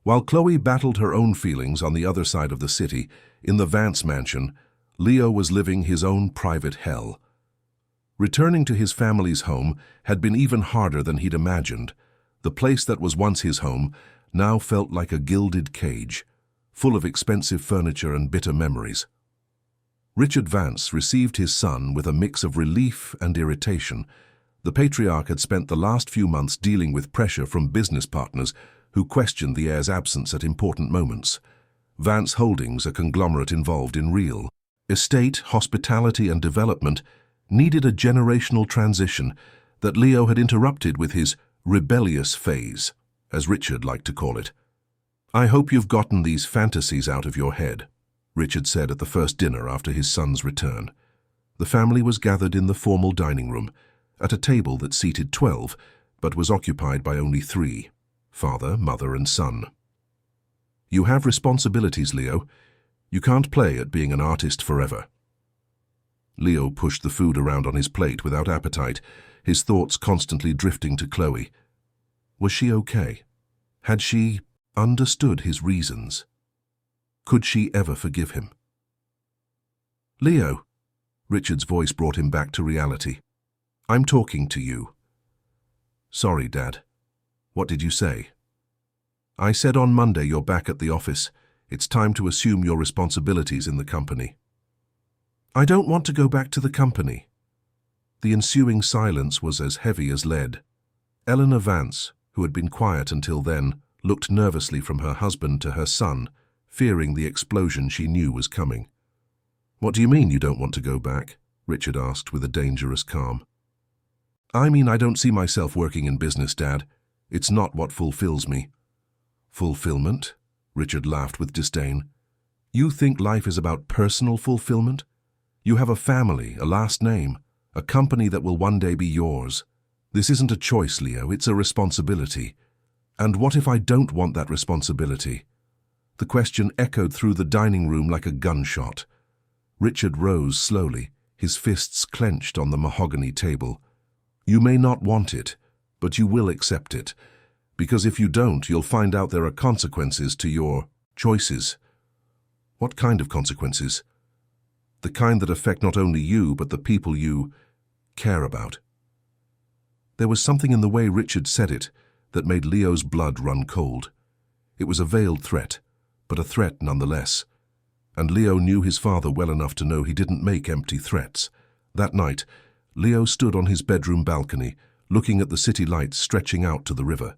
While Chloe battled her own feelings on the other side of the city, in the Vance mansion, Leo was living his own private hell. Returning to his family's home had been even harder than he'd imagined. The place that was once his home now felt like a gilded cage, full of expensive furniture and bitter memories. Richard Vance received his son with a mix of relief and irritation. The patriarch had spent the last few months dealing with pressure from business partners who questioned the heir's absence at important moments. Vance Holdings, a conglomerate involved in real estate, hospitality, and development, needed a generational transition that Leo had interrupted with his rebellious phase, as Richard liked to call it. "I hope you've gotten these fantasies out of your head," Richard said at the first dinner after his son's return. The family was gathered in the formal dining room, at a table that seated 12, but was occupied by only 3, father, mother, and son. "You have responsibilities, Leo. You can't play at being an artist forever." Leo pushed the food around on his plate without appetite, his thoughts constantly drifting to Chloe. Was she okay? Had she understood his reasons? Could she ever forgive him? "Leo," Richard's voice brought him back to reality. "I'm talking to you." "Sorry, Dad. What did you say?" "I said on Monday you're back at the office. It's time to assume your responsibilities in the company." "I don't want to go back to the company." The ensuing silence was as heavy as lead. Eleanor Vance, who had been quiet until then, looked nervously from her husband to her son, fearing the explosion she knew was coming. "What do you mean you don't want to go back?" Richard asked with a dangerous calm. "I mean I don't see myself working in business, Dad. It's not what fulfills me." "Fulfillment?" Richard laughed with disdain. "You think life is about personal fulfillment? You have a family, a last name, a company that will one day be yours. This isn't a choice, Leo, it's a responsibility. And what if I don't want that responsibility?" The question echoed through the dining room like a gunshot. Richard rose slowly, his fists clenched on the mahogany table. "You may not want it, but you will accept it, because if you don't, you'll find out there are consequences to your choices." "What kind of consequences?" "The kind that affect not only you, but the people you care about." There was something in the way Richard said it that made Leo's blood run cold. It was a veiled threat, but a threat nonetheless. And Leo knew his father well enough to know he didn't make empty threats. That night, Leo stood on his bedroom balcony, looking at the city lights stretching out to the river.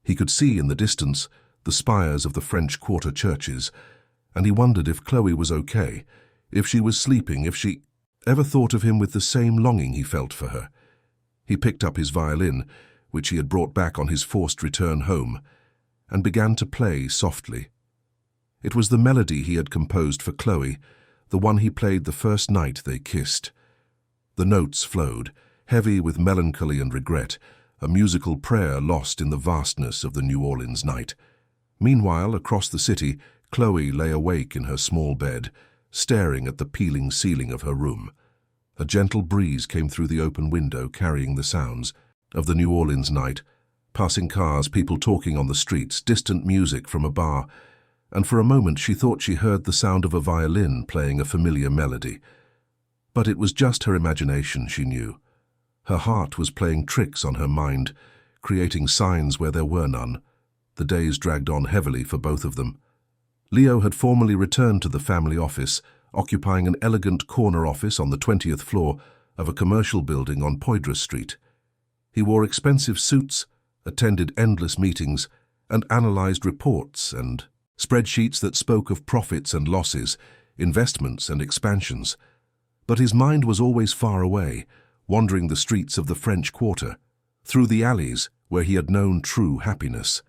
He could see in the distance the spires of the French Quarter churches, and he wondered if Chloe was okay, if she was sleeping, if she ever thought of him with the same longing he felt for her. He picked up his violin, which he had brought back on his forced return home, and began to play softly. It was the melody he had composed for Chloe, the one he played the first night they kissed. The notes flowed, heavy with melancholy and regret, a musical prayer lost in the vastness of the New Orleans night. Meanwhile, across the city, Chloe lay awake in her small bed, staring at the peeling ceiling of her room. A gentle breeze came through the open window, carrying the sounds of the New Orleans night, passing cars, people talking on the streets, distant music from a bar, and for a moment she thought she heard the sound of a violin playing a familiar melody. But it was just her imagination, she knew. Her heart was playing tricks on her mind, creating signs where there were none. The days dragged on heavily for both of them. Leo had formally returned to the family office, occupying an elegant corner office on the 20th floor of a commercial building on Poydras Street. He wore expensive suits, attended endless meetings, and analyzed reports and spreadsheets that spoke of profits and losses, investments and expansions. But his mind was always far away, wandering the streets of the French Quarter, through the alleys where he had known true happiness.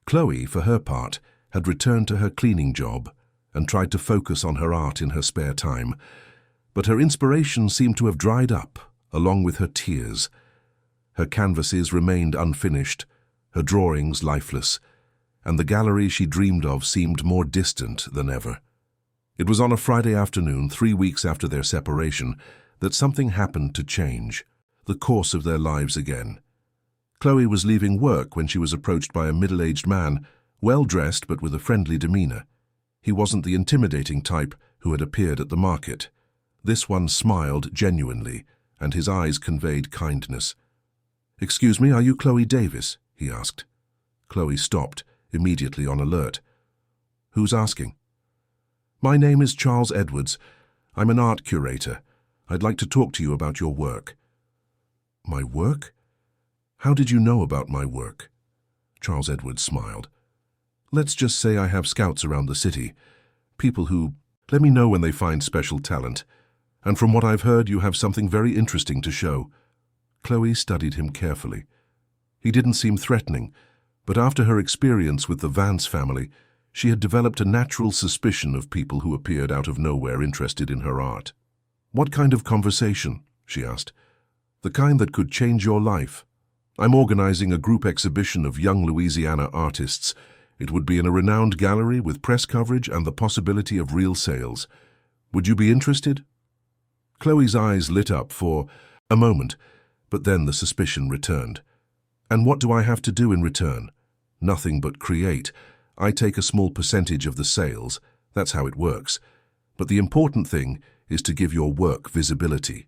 Chloe, for her part, had returned to her cleaning job and tried to focus on her art in her spare time, but her inspiration seemed to have dried up, along with her tears. Her canvases remained unfinished, her drawings lifeless, and the gallery she dreamed of seemed more distant than ever. It was on a Friday afternoon, 3 weeks after their separation, that something happened to change the course of their lives again. Chloe was leaving work when she was approached by a middle-aged man, well-dressed but with a friendly demeanor. He wasn't the intimidating type who had appeared at the market. This one smiled genuinely, and his eyes conveyed kindness. "Excuse me, are you Chloe Davis?" he asked. Chloe stopped, immediately on alert. "Who's asking?" "My name is Charles Edwards. I'm an art curator. I'd like to talk to you about your work." "My work? How did you know about my work?" Charles Edwards smiled. "Let's just say I have scouts around the city, people who let me know when they find special talent. And from what I've heard, you have something very interesting to show." Chloe studied him carefully. He didn't seem threatening, but after her experience with the Vance family, she had developed a natural suspicion of people who appeared out of nowhere interested in her art. "What kind of conversation?" she asked. "The kind that could change your life. I'm organizing a group exhibition of young Louisiana artists. It would be in a renowned gallery with press coverage and the possibility of real sales. Would you be interested?" Chloe's eyes lit up for a moment, but then the suspicion returned. "And what do I have to do in return?" "Nothing but create. I take a small percentage of the sales. That's how it works. But the important thing is to give your work visibility."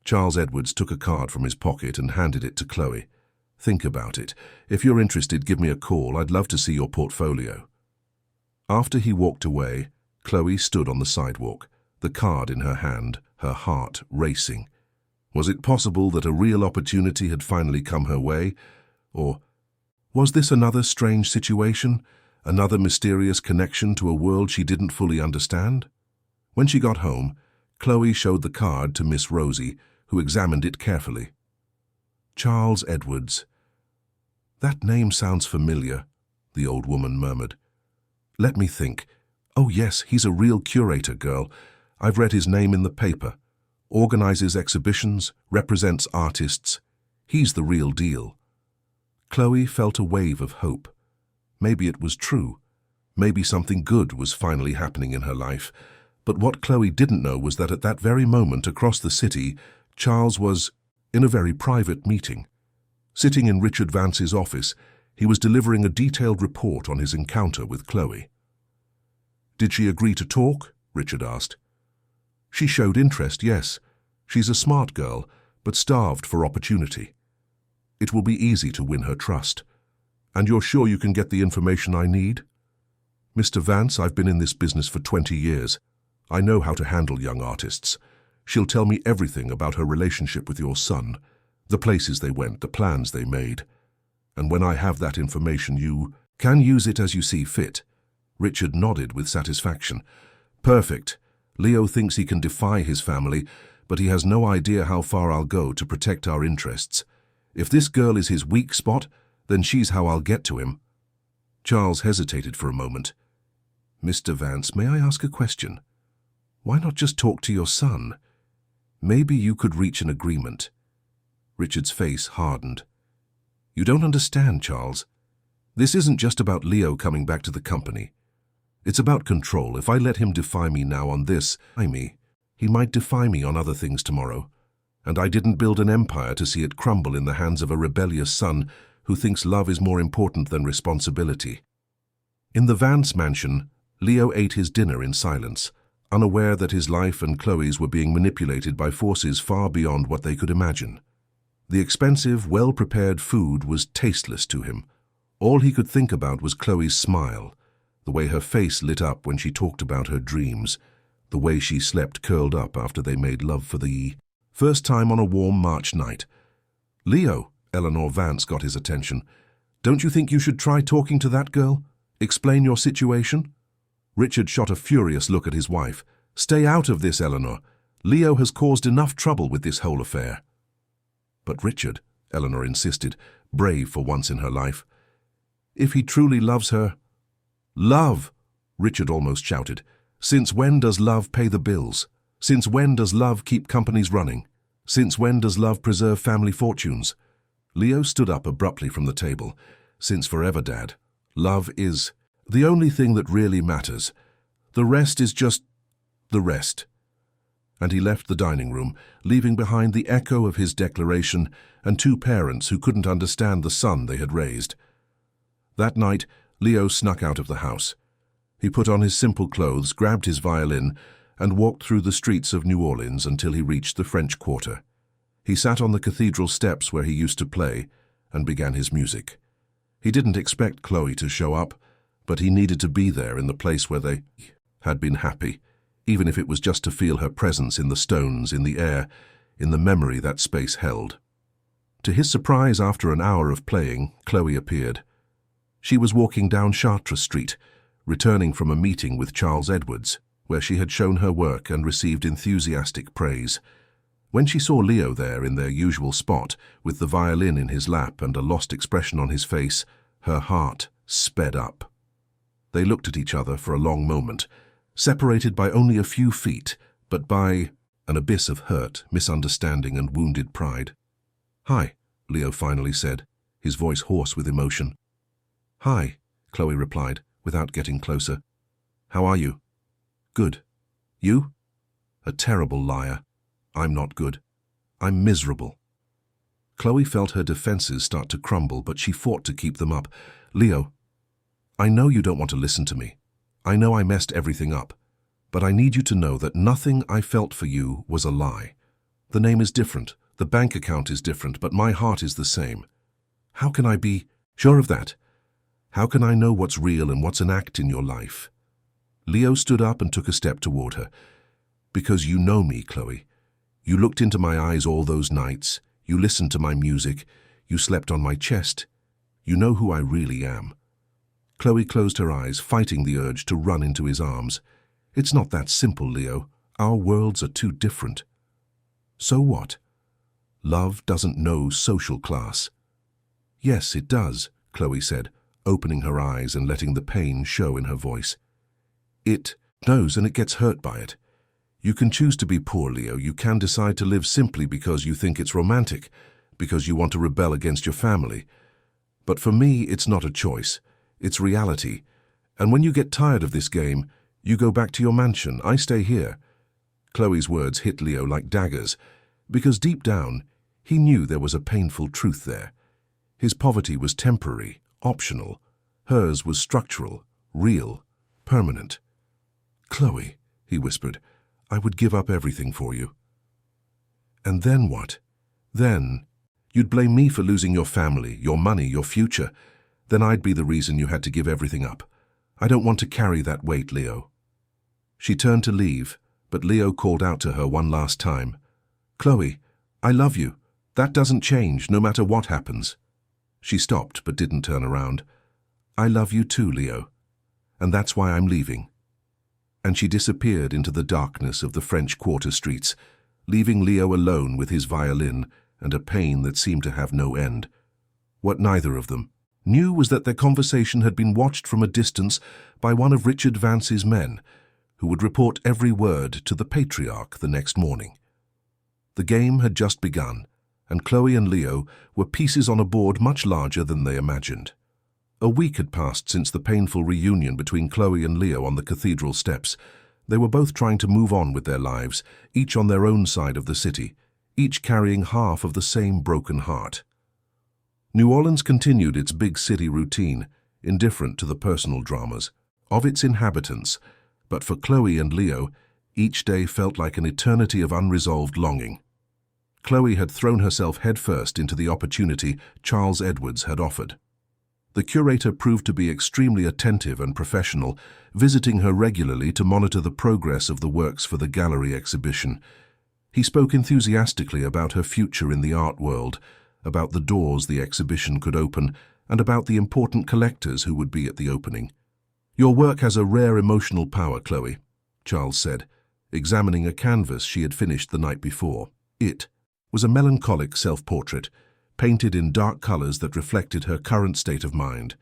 Charles Edwards took a card from his pocket and handed it to Chloe. "Think about it. If you're interested, give me a call. I'd love to see your portfolio." After he walked away, Chloe stood on the sidewalk, the card in her hand, her heart racing. Was it possible that a real opportunity had finally come her way? Or was this another strange situation, another mysterious connection to a world she didn't fully understand? When she got home, Chloe showed the card to Miss Rosie, who examined it carefully. "Charles Edwards. That name sounds familiar," the old woman murmured. "Let me think. Oh yes, he's a real curator, girl. I've read his name in the paper. Organizes exhibitions, represents artists. He's the real deal." Chloe felt a wave of hope. Maybe it was true. Maybe something good was finally happening in her life. But what Chloe didn't know was that at that very moment across the city, Charles was in a very private meeting. Sitting in Richard Vance's office, he was delivering a detailed report on his encounter with Chloe. "Did she agree to talk?" Richard asked. "She showed interest, yes. She's a smart girl, but starved for opportunity. It will be easy to win her trust. And you're sure you can get the information I need?" "Mr. Vance, I've been in this business for 20 years. I know how to handle young artists. She'll tell me everything about her relationship with your son, the places they went, the plans they made. And when I have that information, you can use it as you see fit." Richard nodded with satisfaction. "Perfect. Leo thinks he can defy his family, but he has no idea how far I'll go to protect our interests. If this girl is his weak spot, then she's how I'll get to him." Charles hesitated for a moment. "Mr. Vance, may I ask a question? Why not just talk to your son? Maybe you could reach an agreement." Richard's face hardened. "You don't understand, Charles. This isn't just about Leo coming back to the company. It's about control. If I let him defy me now on this, he might defy me on other things tomorrow. And I didn't build an empire to see it crumble in the hands of a rebellious son who thinks love is more important than responsibility." In the Vance mansion, Leo ate his dinner in silence, unaware that his life and Chloe's were being manipulated by forces far beyond what they could imagine. The expensive, well-prepared food was tasteless to him. All he could think about was Chloe's smile, the way her face lit up when she talked about her dreams, the way she slept curled up after they made love for the first time on a warm March night. "Leo," Eleanor Vance got his attention, "don't you think you should try talking to that girl? Explain your situation?" Richard shot a furious look at his wife. "Stay out of this, Eleanor. Leo has caused enough trouble with this whole affair." "But Richard," Eleanor insisted, brave for once in her life, "if he truly loves her—" "Love!" Richard almost shouted. "Since when does love pay the bills? Since when does love keep companies running? Since when does love preserve family fortunes?" Leo stood up abruptly from the table. "Since forever, Dad. Love is the only thing that really matters. The rest is just the rest." And he left the dining room, leaving behind the echo of his declaration and two parents who couldn't understand the son they had raised. That night, Leo snuck out of the house. He put on his simple clothes, grabbed his violin, and walked through the streets of New Orleans until he reached the French Quarter. He sat on the cathedral steps where he used to play and began his music. He didn't expect Chloe to show up, but he needed to be there in the place where they had been happy, even if it was just to feel her presence in the stones, in the air, in the memory that space held. To his surprise, after an hour of playing, Chloe appeared. She was walking down Chartres Street, returning from a meeting with Charles Edwards, where she had shown her work and received enthusiastic praise. When she saw Leo there in their usual spot, with the violin in his lap and a lost expression on his face, her heart sped up. They looked at each other for a long moment, separated by only a few feet, but by an abyss of hurt, misunderstanding, and wounded pride. "Hi," Leo finally said, his voice hoarse with emotion. "Hi," Chloe replied, without getting closer. "How are you?" "Good. You?" "A terrible liar. I'm not good. I'm miserable." Chloe felt her defenses start to crumble, but she fought to keep them up. "Leo, I know you don't want to listen to me. I know I messed everything up. But I need you to know that nothing I felt for you was a lie. The name is different, the bank account is different, but my heart is the same. How can I be sure of that? How can I know what's real and what's an act in your life?" Leo stood up and took a step toward her. "Because you know me, Chloe. You looked into my eyes all those nights. You listened to my music. You slept on my chest. You know who I really am." Chloe closed her eyes, fighting the urge to run into his arms. "It's not that simple, Leo. Our worlds are too different." "So what? Love doesn't know social class." "Yes, it does," Chloe said, opening her eyes and letting the pain show in her voice. "It knows, and it gets hurt by it. You can choose to be poor, Leo. You can decide to live simply because you think it's romantic, because you want to rebel against your family. But for me, it's not a choice. It's reality. And when you get tired of this game, You go back to your mansion, I stay here. Chloe's words hit Leo like daggers, because deep down, he knew there was a painful truth there. His poverty was temporary, optional. Hers was structural, real, permanent. Chloe, he whispered, I would give up everything for you. And then what? Then, you'd blame me for losing your family, your money, your future. Then I'd be the reason you had to give everything up. I don't want to carry that weight, Leo. She turned to leave, but Leo called out to her one last time. Chloe, I love you. That doesn't change, no matter what happens. She stopped, but didn't turn around. I love you too, Leo. And that's why I'm leaving. And she disappeared into the darkness of the French Quarter streets, leaving Leo alone with his violin and a pain that seemed to have no end. What neither of them knew was that their conversation had been watched from a distance by one of Richard Vance's men, who would report every word to the patriarch the next morning. The game had just begun, and Chloe and Leo were pieces on a board much larger than they imagined. A week had passed since the painful reunion between Chloe and Leo on the cathedral steps. They were both trying to move on with their lives, each on their own side of the city, each carrying half of the same broken heart. New Orleans continued its big city routine, indifferent to the personal dramas of its inhabitants, but for Chloe and Leo, each day felt like an eternity of unresolved longing. Chloe had thrown herself headfirst into the opportunity Charles Edwards had offered. The curator proved to be extremely attentive and professional, visiting her regularly to monitor the progress of the works for the gallery exhibition. He spoke enthusiastically about her future in the art world, about the doors the exhibition could open, and about the important collectors who would be at the opening. Your work has a rare emotional power, Chloe, Charles said, examining a canvas she had finished the night before. It was a melancholic self-portrait, painted in dark colors that reflected her current state of mind.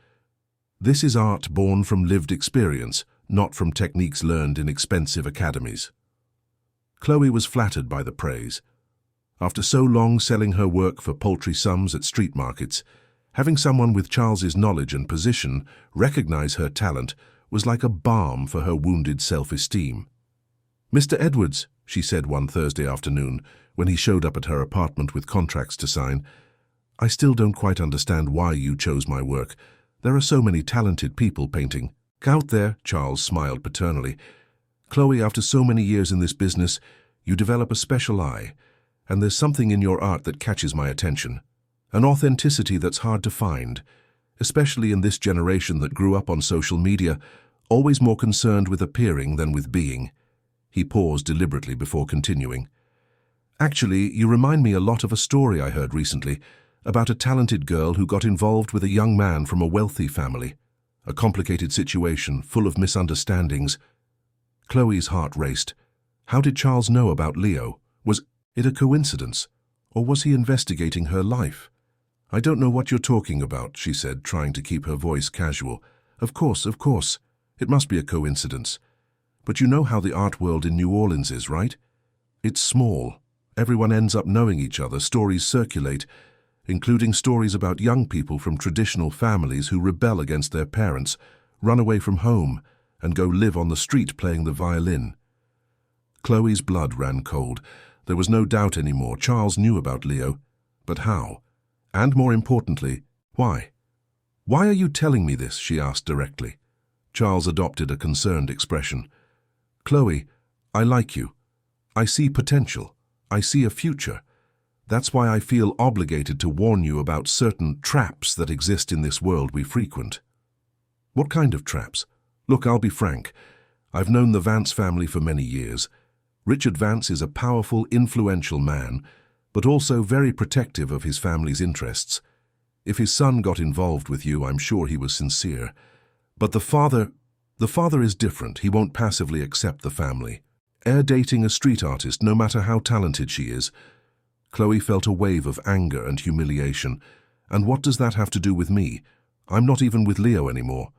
This is art born from lived experience, not from techniques learned in expensive academies. Chloe was flattered by the praise. After so long selling her work for paltry sums at street markets, having someone with Charles's knowledge and position recognize her talent was like a balm for her wounded self-esteem. Mr. Edwards, she said one Thursday afternoon, when he showed up at her apartment with contracts to sign, I still don't quite understand why you chose my work. There are so many talented people painting. Out there, Charles smiled paternally. Chloe, after so many years in this business, you develop a special eye, and there's something in your art that catches my attention. An authenticity that's hard to find, especially in this generation that grew up on social media, always more concerned with appearing than with being. He paused deliberately before continuing. Actually, you remind me a lot of a story I heard recently about a talented girl who got involved with a young man from a wealthy family. A complicated situation, full of misunderstandings. Chloe's heart raced. How did Charles know about Leo? Was it a coincidence? Or was he investigating her life? I don't know what you're talking about, she said, trying to keep her voice casual. Of course. It must be a coincidence. But you know how the art world in New Orleans is, right? It's small. Everyone ends up knowing each other, stories circulate, including stories about young people from traditional families who rebel against their parents, run away from home, and go live on the street playing the violin. Chloe's blood ran cold. There was no doubt anymore. Charles knew about Leo. But how? And more importantly, why? Why are you telling me this? She asked directly. Charles adopted a concerned expression. Chloe, I like you. I see potential. I see a future. That's why I feel obligated to warn you about certain traps that exist in this world we frequent. What kind of traps? Look, I'll be frank. I've known the Vance family for many years. Richard Vance is a powerful, influential man, but also very protective of his family's interests. If his son got involved with you, I'm sure he was sincere. But the father is different. He won't passively accept the family. Heir dating a street artist, no matter how talented she is. Chloe felt a wave of anger and humiliation. And what does that have to do with me? I'm not even with Leo anymore.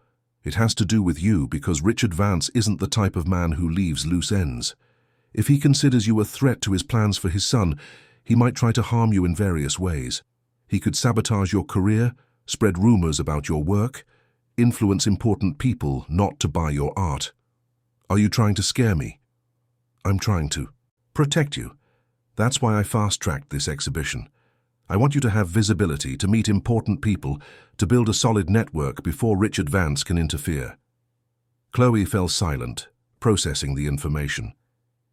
It has to do with you because Richard Vance isn't the type of man who leaves loose ends. If he considers you a threat to his plans for his son, he might try to harm you in various ways. He could sabotage your career, spread rumors about your work, influence important people not to buy your art. Are you trying to scare me? I'm trying to protect you. That's why I fast-tracked this exhibition. I want you to have visibility, to meet important people, to build a solid network before Richard Vance can interfere. Chloe fell silent, processing the information.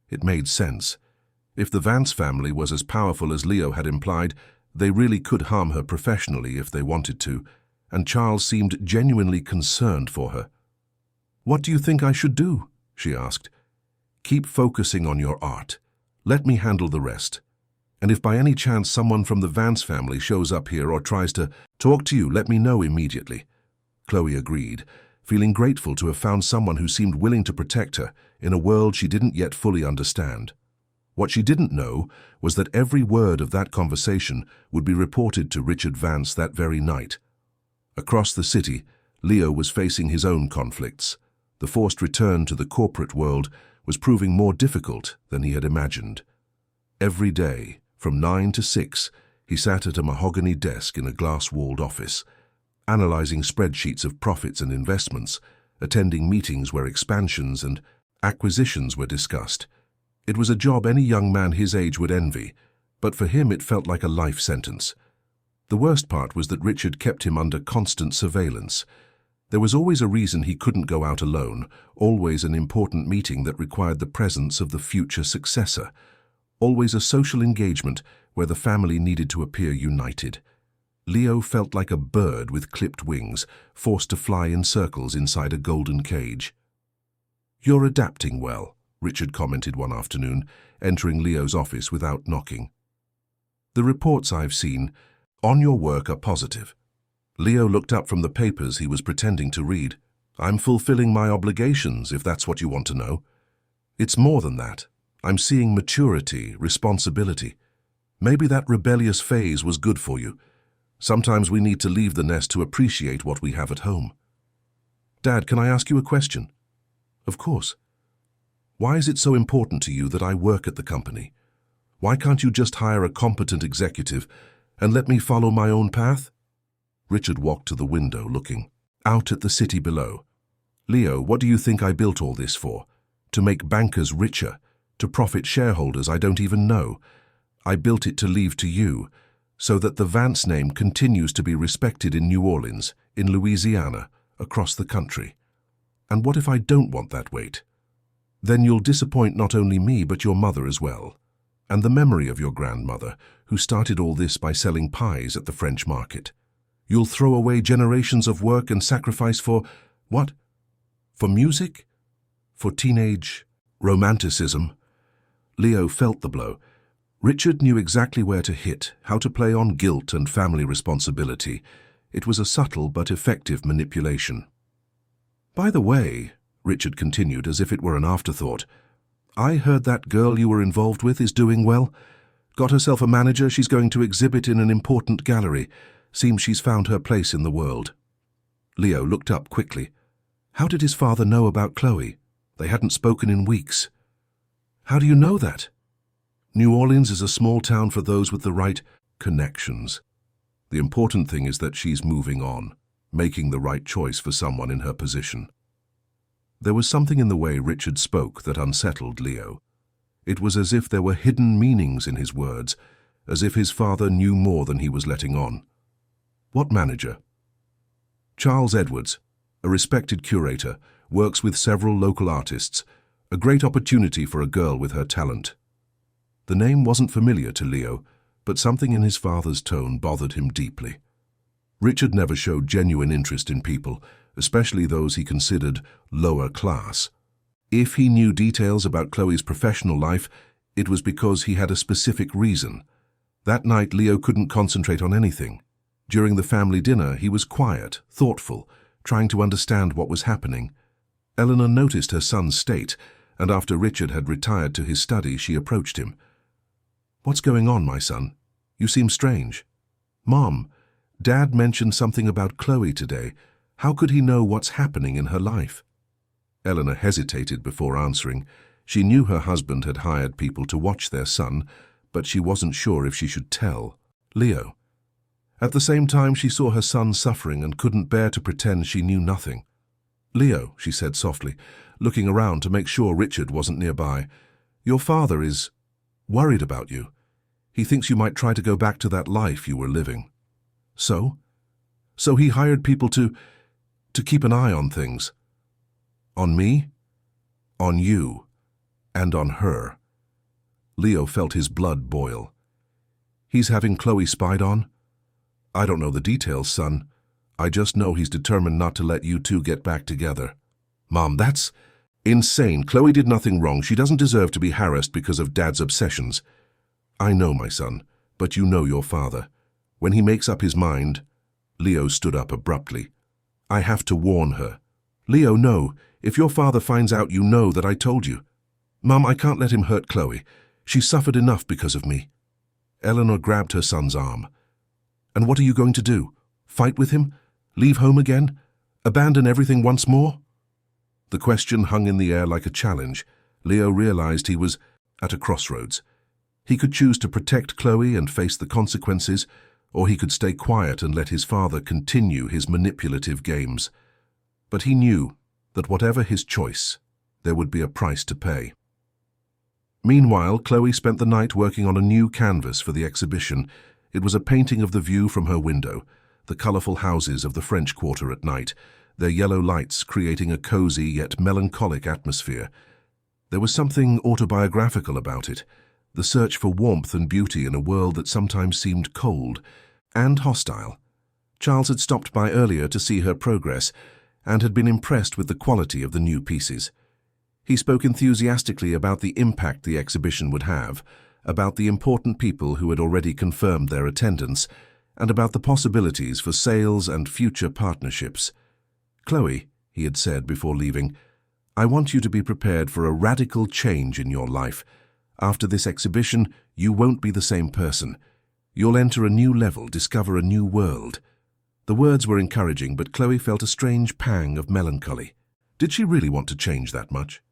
It made sense. If the Vance family was as powerful as Leo had implied, they really could harm her professionally if they wanted to, and Charles seemed genuinely concerned for her. "What do you think I should do?" she asked. "Keep focusing on your art. Let me handle the rest. And if by any chance someone from the Vance family shows up here or tries to talk to you, let me know immediately." Chloe agreed, feeling grateful to have found someone who seemed willing to protect her in a world she didn't yet fully understand. What she didn't know was that every word of that conversation would be reported to Richard Vance that very night. Across the city, Leo was facing his own conflicts. The forced return to the corporate world was proving more difficult than he had imagined. Every day, from 9 to 6, he sat at a mahogany desk in a glass-walled office, analyzing spreadsheets of profits and investments, attending meetings where expansions and acquisitions were discussed. It was a job any young man his age would envy, but for him it felt like a life sentence. The worst part was that Richard kept him under constant surveillance. There was always a reason he couldn't go out alone, always an important meeting that required the presence of the future successor, always a social engagement where the family needed to appear united. Leo felt like a bird with clipped wings, forced to fly in circles inside a golden cage. "You're adapting well," Richard commented one afternoon, entering Leo's office without knocking. "The reports I've seen on your work are positive." Leo looked up from the papers he was pretending to read. "I'm fulfilling my obligations, if that's what you want to know. It's more than that. I'm seeing maturity, responsibility. Maybe that rebellious phase was good for you. Sometimes we need to leave the nest to appreciate what we have at home." "Dad, can I ask you a question?" "Of course." "Why is it so important to you that I work at the company? Why can't you just hire a competent executive and let me follow my own path?" Richard walked to the window, looking out at the city below. "Leo, what do you think I built all this for? To make bankers richer? To profit shareholders I don't even know? I built it to leave to you, so that the Vance name continues to be respected in New Orleans, in Louisiana, across the country. And what if I don't want that weight? Then you'll disappoint not only me but your mother as well, and the memory of your grandmother, who started all this by selling pies at the French market. You'll throw away generations of work and sacrifice for what? For music? For teenage romanticism?" Leo felt the blow. Richard knew exactly where to hit, how to play on guilt and family responsibility. It was a subtle but effective manipulation. "By the way," Richard continued as if it were an afterthought, "I heard that girl you were involved with is doing well. Got herself a manager, she's going to exhibit in an important gallery. Seems she's found her place in the world." Leo looked up quickly. How did his father know about Chloe? They hadn't spoken in weeks. "How do you know that?" "New Orleans is a small town for those with the right connections. The important thing is that she's moving on, making the right choice for someone in her position." There was something in the way Richard spoke that unsettled Leo. It was as if there were hidden meanings in his words, as if his father knew more than he was letting on. "What manager?" "Charles Edwards, a respected curator, works with several local artists. A great opportunity for a girl with her talent." The name wasn't familiar to Leo, but something in his father's tone bothered him deeply. Richard never showed genuine interest in people, especially those he considered lower class. If he knew details about Chloe's professional life, it was because he had a specific reason. That night, Leo couldn't concentrate on anything. During the family dinner, he was quiet, thoughtful, trying to understand what was happening. Eleanor noticed her son's state, and after Richard had retired to his study, she approached him. "What's going on, my son? You seem strange." "Mom, Dad mentioned something about Chloe today. How could he know what's happening in her life?" Eleanor hesitated before answering. She knew her husband had hired people to watch their son, but she wasn't sure if she should tell Leo. At the same time, she saw her son suffering and couldn't bear to pretend she knew nothing. "Leo," she said softly, looking around to make sure Richard wasn't nearby, "your father is worried about you. He thinks you might try to go back to that life you were living." "So?" "So he hired people to keep an eye on things." "On me?" "On you. And on her." Leo felt his blood boil. "He's having Chloe spied on?" "I don't know the details, son. I just know he's determined not to let you two get back together." "Mom, that's insane. Chloe did nothing wrong. She doesn't deserve to be harassed because of Dad's obsessions." "I know, my son, but you know your father. When he makes up his mind—" Leo stood up abruptly. "I have to warn her." "Leo, no. If your father finds out, you know that I told you." "Mom, I can't let him hurt Chloe. She's suffered enough because of me." Eleanor grabbed her son's arm. "And what are you going to do? Fight with him? Leave home again? Abandon everything once more?" The question hung in the air like a challenge. Leo realized he was at a crossroads. He could choose to protect Chloe and face the consequences, or he could stay quiet and let his father continue his manipulative games. But he knew that whatever his choice, there would be a price to pay. Meanwhile, Chloe spent the night working on a new canvas for the exhibition. It was a painting of the view from her window, the colorful houses of the French Quarter at night, their yellow lights creating a cozy yet melancholic atmosphere. There was something autobiographical about it, the search for warmth and beauty in a world that sometimes seemed cold and hostile. Charles had stopped by earlier to see her progress and had been impressed with the quality of the new pieces. He spoke enthusiastically about the impact the exhibition would have, about the important people who had already confirmed their attendance, and about the possibilities for sales and future partnerships. "Chloe," he had said before leaving, "I want you to be prepared for a radical change in your life. After this exhibition, you won't be the same person. You'll enter a new level, discover a new world." The words were encouraging, but Chloe felt a strange pang of melancholy. Did she really want to change that much?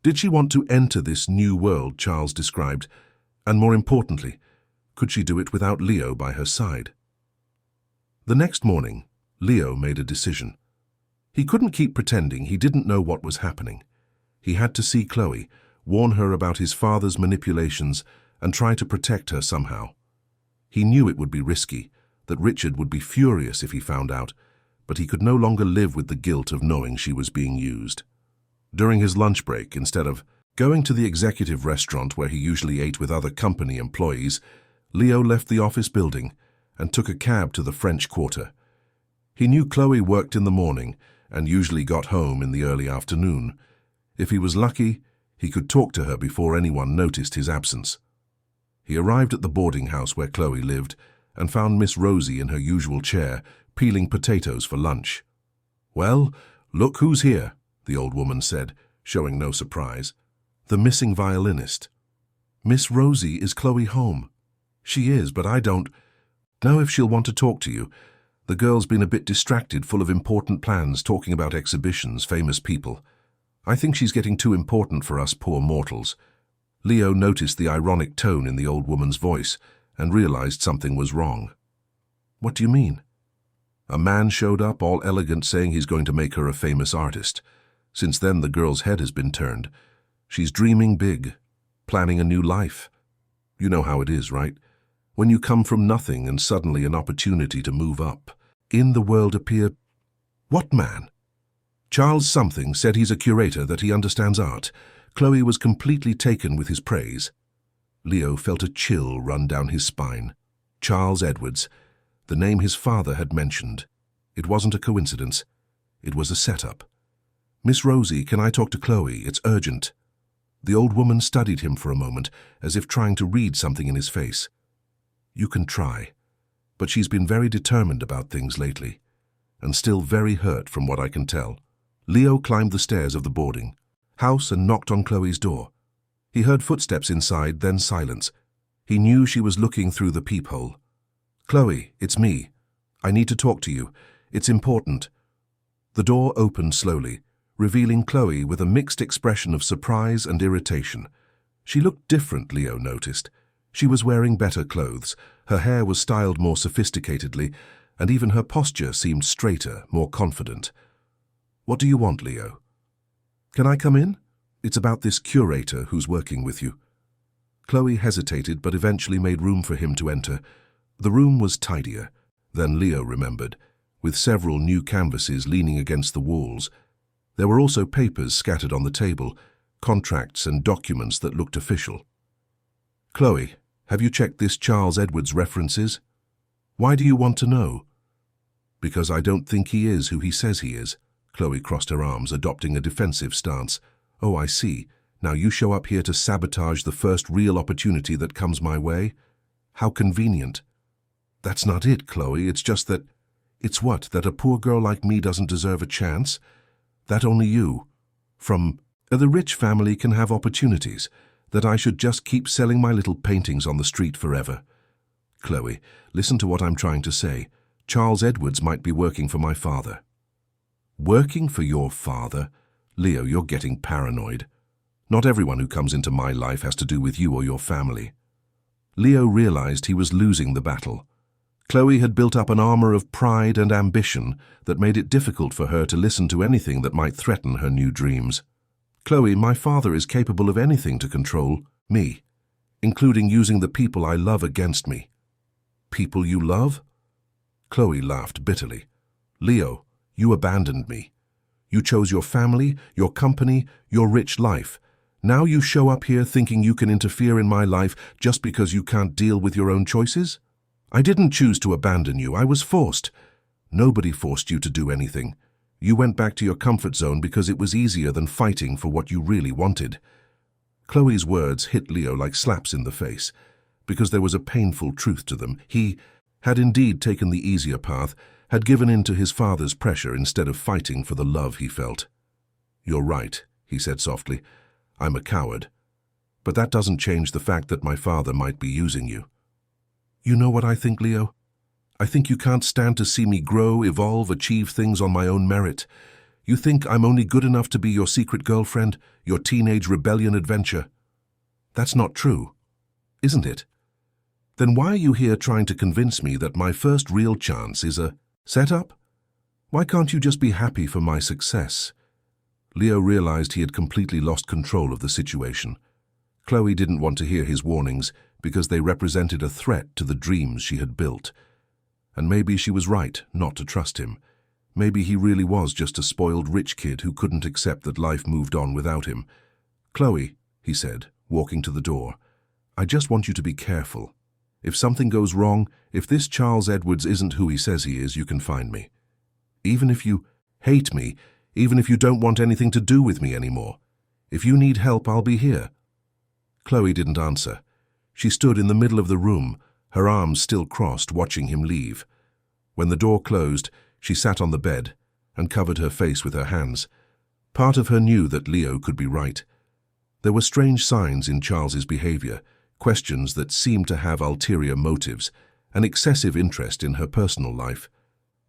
Did she want to enter this new world Charles described? And more importantly, could she do it without Leo by her side? The next morning, Leo made a decision. He couldn't keep pretending he didn't know what was happening. He had to see Chloe, warn her about his father's manipulations, and try to protect her somehow. He knew it would be risky, that Richard would be furious if he found out, but he could no longer live with the guilt of knowing she was being used. During his lunch break, instead of going to the executive restaurant where he usually ate with other company employees, Leo left the office building and took a cab to the French Quarter. He knew Chloe worked in the morning and usually got home in the early afternoon. If he was lucky, he could talk to her before anyone noticed his absence. He arrived at the boarding house where Chloe lived and found Miss Rosie in her usual chair, peeling potatoes for lunch. "Well, look who's here," the old woman said, showing no surprise. "The missing violinist." "Miss Rosie, is Chloe home?" "She is, but I don't know if she'll want to talk to you. The girl's been a bit distracted, full of important plans, talking about exhibitions, famous people. I think she's getting too important for us poor mortals." Leo noticed the ironic tone in the old woman's voice and realized something was wrong. "What do you mean?" "A man showed up, all elegant, saying he's going to make her a famous artist. Since then, the girl's head has been turned. She's dreaming big, planning a new life. You know how it is, right? When you come from nothing and suddenly an opportunity to move up in the world appear—" "What man?" "Charles something said he's a curator, that he understands art." Chloe was completely taken with his praise. Leo felt a chill run down his spine. Charles Edwards, the name his father had mentioned. It wasn't a coincidence. It was a setup. "Miss Rosie, can I talk to Chloe? It's urgent." The old woman studied him for a moment, as if trying to read something in his face. "You can try, but she's been very determined about things lately, and still very hurt from what I can tell." Leo climbed the stairs of the boarding house and knocked on Chloe's door. He heard footsteps inside, then silence. He knew she was looking through the peephole. "Chloe, it's me. I need to talk to you. It's important." The door opened slowly, revealing Chloe with a mixed expression of surprise and irritation. She looked different, Leo noticed. She was wearing better clothes, her hair was styled more sophisticatedly, and even her posture seemed straighter, more confident. What do you want, Leo? Can I come in? It's about this curator who's working with you. Chloe hesitated but eventually made room for him to enter. The room was tidier than Leo remembered, with several new canvases leaning against the walls. There were also papers scattered on the table, contracts and documents that looked official. Chloe, have you checked this Charles Edwards' references? Why do you want to know? Because I don't think he is who he says he is. Chloe crossed her arms, adopting a defensive stance. Oh, I see. Now you show up here to sabotage the first real opportunity that comes my way? How convenient. That's not it, Chloe. It's just that... It's what? That a poor girl like me doesn't deserve a chance? That only you, from the rich family, can have opportunities, that I should just keep selling my little paintings on the street forever. Chloe, listen to what I'm trying to say. Charles Edwards might be working for my father. Working for your father? Leo, you're getting paranoid. Not everyone who comes into my life has to do with you or your family. Leo realized he was losing the battle. Chloe had built up an armor of pride and ambition that made it difficult for her to listen to anything that might threaten her new dreams. Chloe, my father is capable of anything to control me, including using the people I love against me. People you love? Chloe laughed bitterly. Leo, you abandoned me. You chose your family, your company, your rich life. Now you show up here thinking you can interfere in my life just because you can't deal with your own choices? I didn't choose to abandon you. I was forced. Nobody forced you to do anything. You went back to your comfort zone because it was easier than fighting for what you really wanted. Chloe's words hit Leo like slaps in the face, because there was a painful truth to them. He had indeed taken the easier path, had given in to his father's pressure instead of fighting for the love he felt. You're right, he said softly. I'm a coward. But that doesn't change the fact that my father might be using you. You know what I think, Leo? I think you can't stand to see me grow, evolve, achieve things on my own merit. You think I'm only good enough to be your secret girlfriend, your teenage rebellion adventure. That's not true, isn't it? Then why are you here trying to convince me that my first real chance is a setup? Why can't you just be happy for my success? Leo realized he had completely lost control of the situation. Chloe didn't want to hear his warnings because they represented a threat to the dreams she had built. And maybe she was right not to trust him. Maybe he really was just a spoiled rich kid who couldn't accept that life moved on without him. Chloe, he said, walking to the door, I just want you to be careful. If something goes wrong, if this Charles Edwards isn't who he says he is, you can find me. Even if you hate me, even if you don't want anything to do with me anymore. If you need help, I'll be here. Chloe didn't answer. She stood in the middle of the room, her arms still crossed, watching him leave. When the door closed, she sat on the bed and covered her face with her hands. Part of her knew that Leo could be right. There were strange signs in Charles's behavior, questions that seemed to have ulterior motives, an excessive interest in her personal life.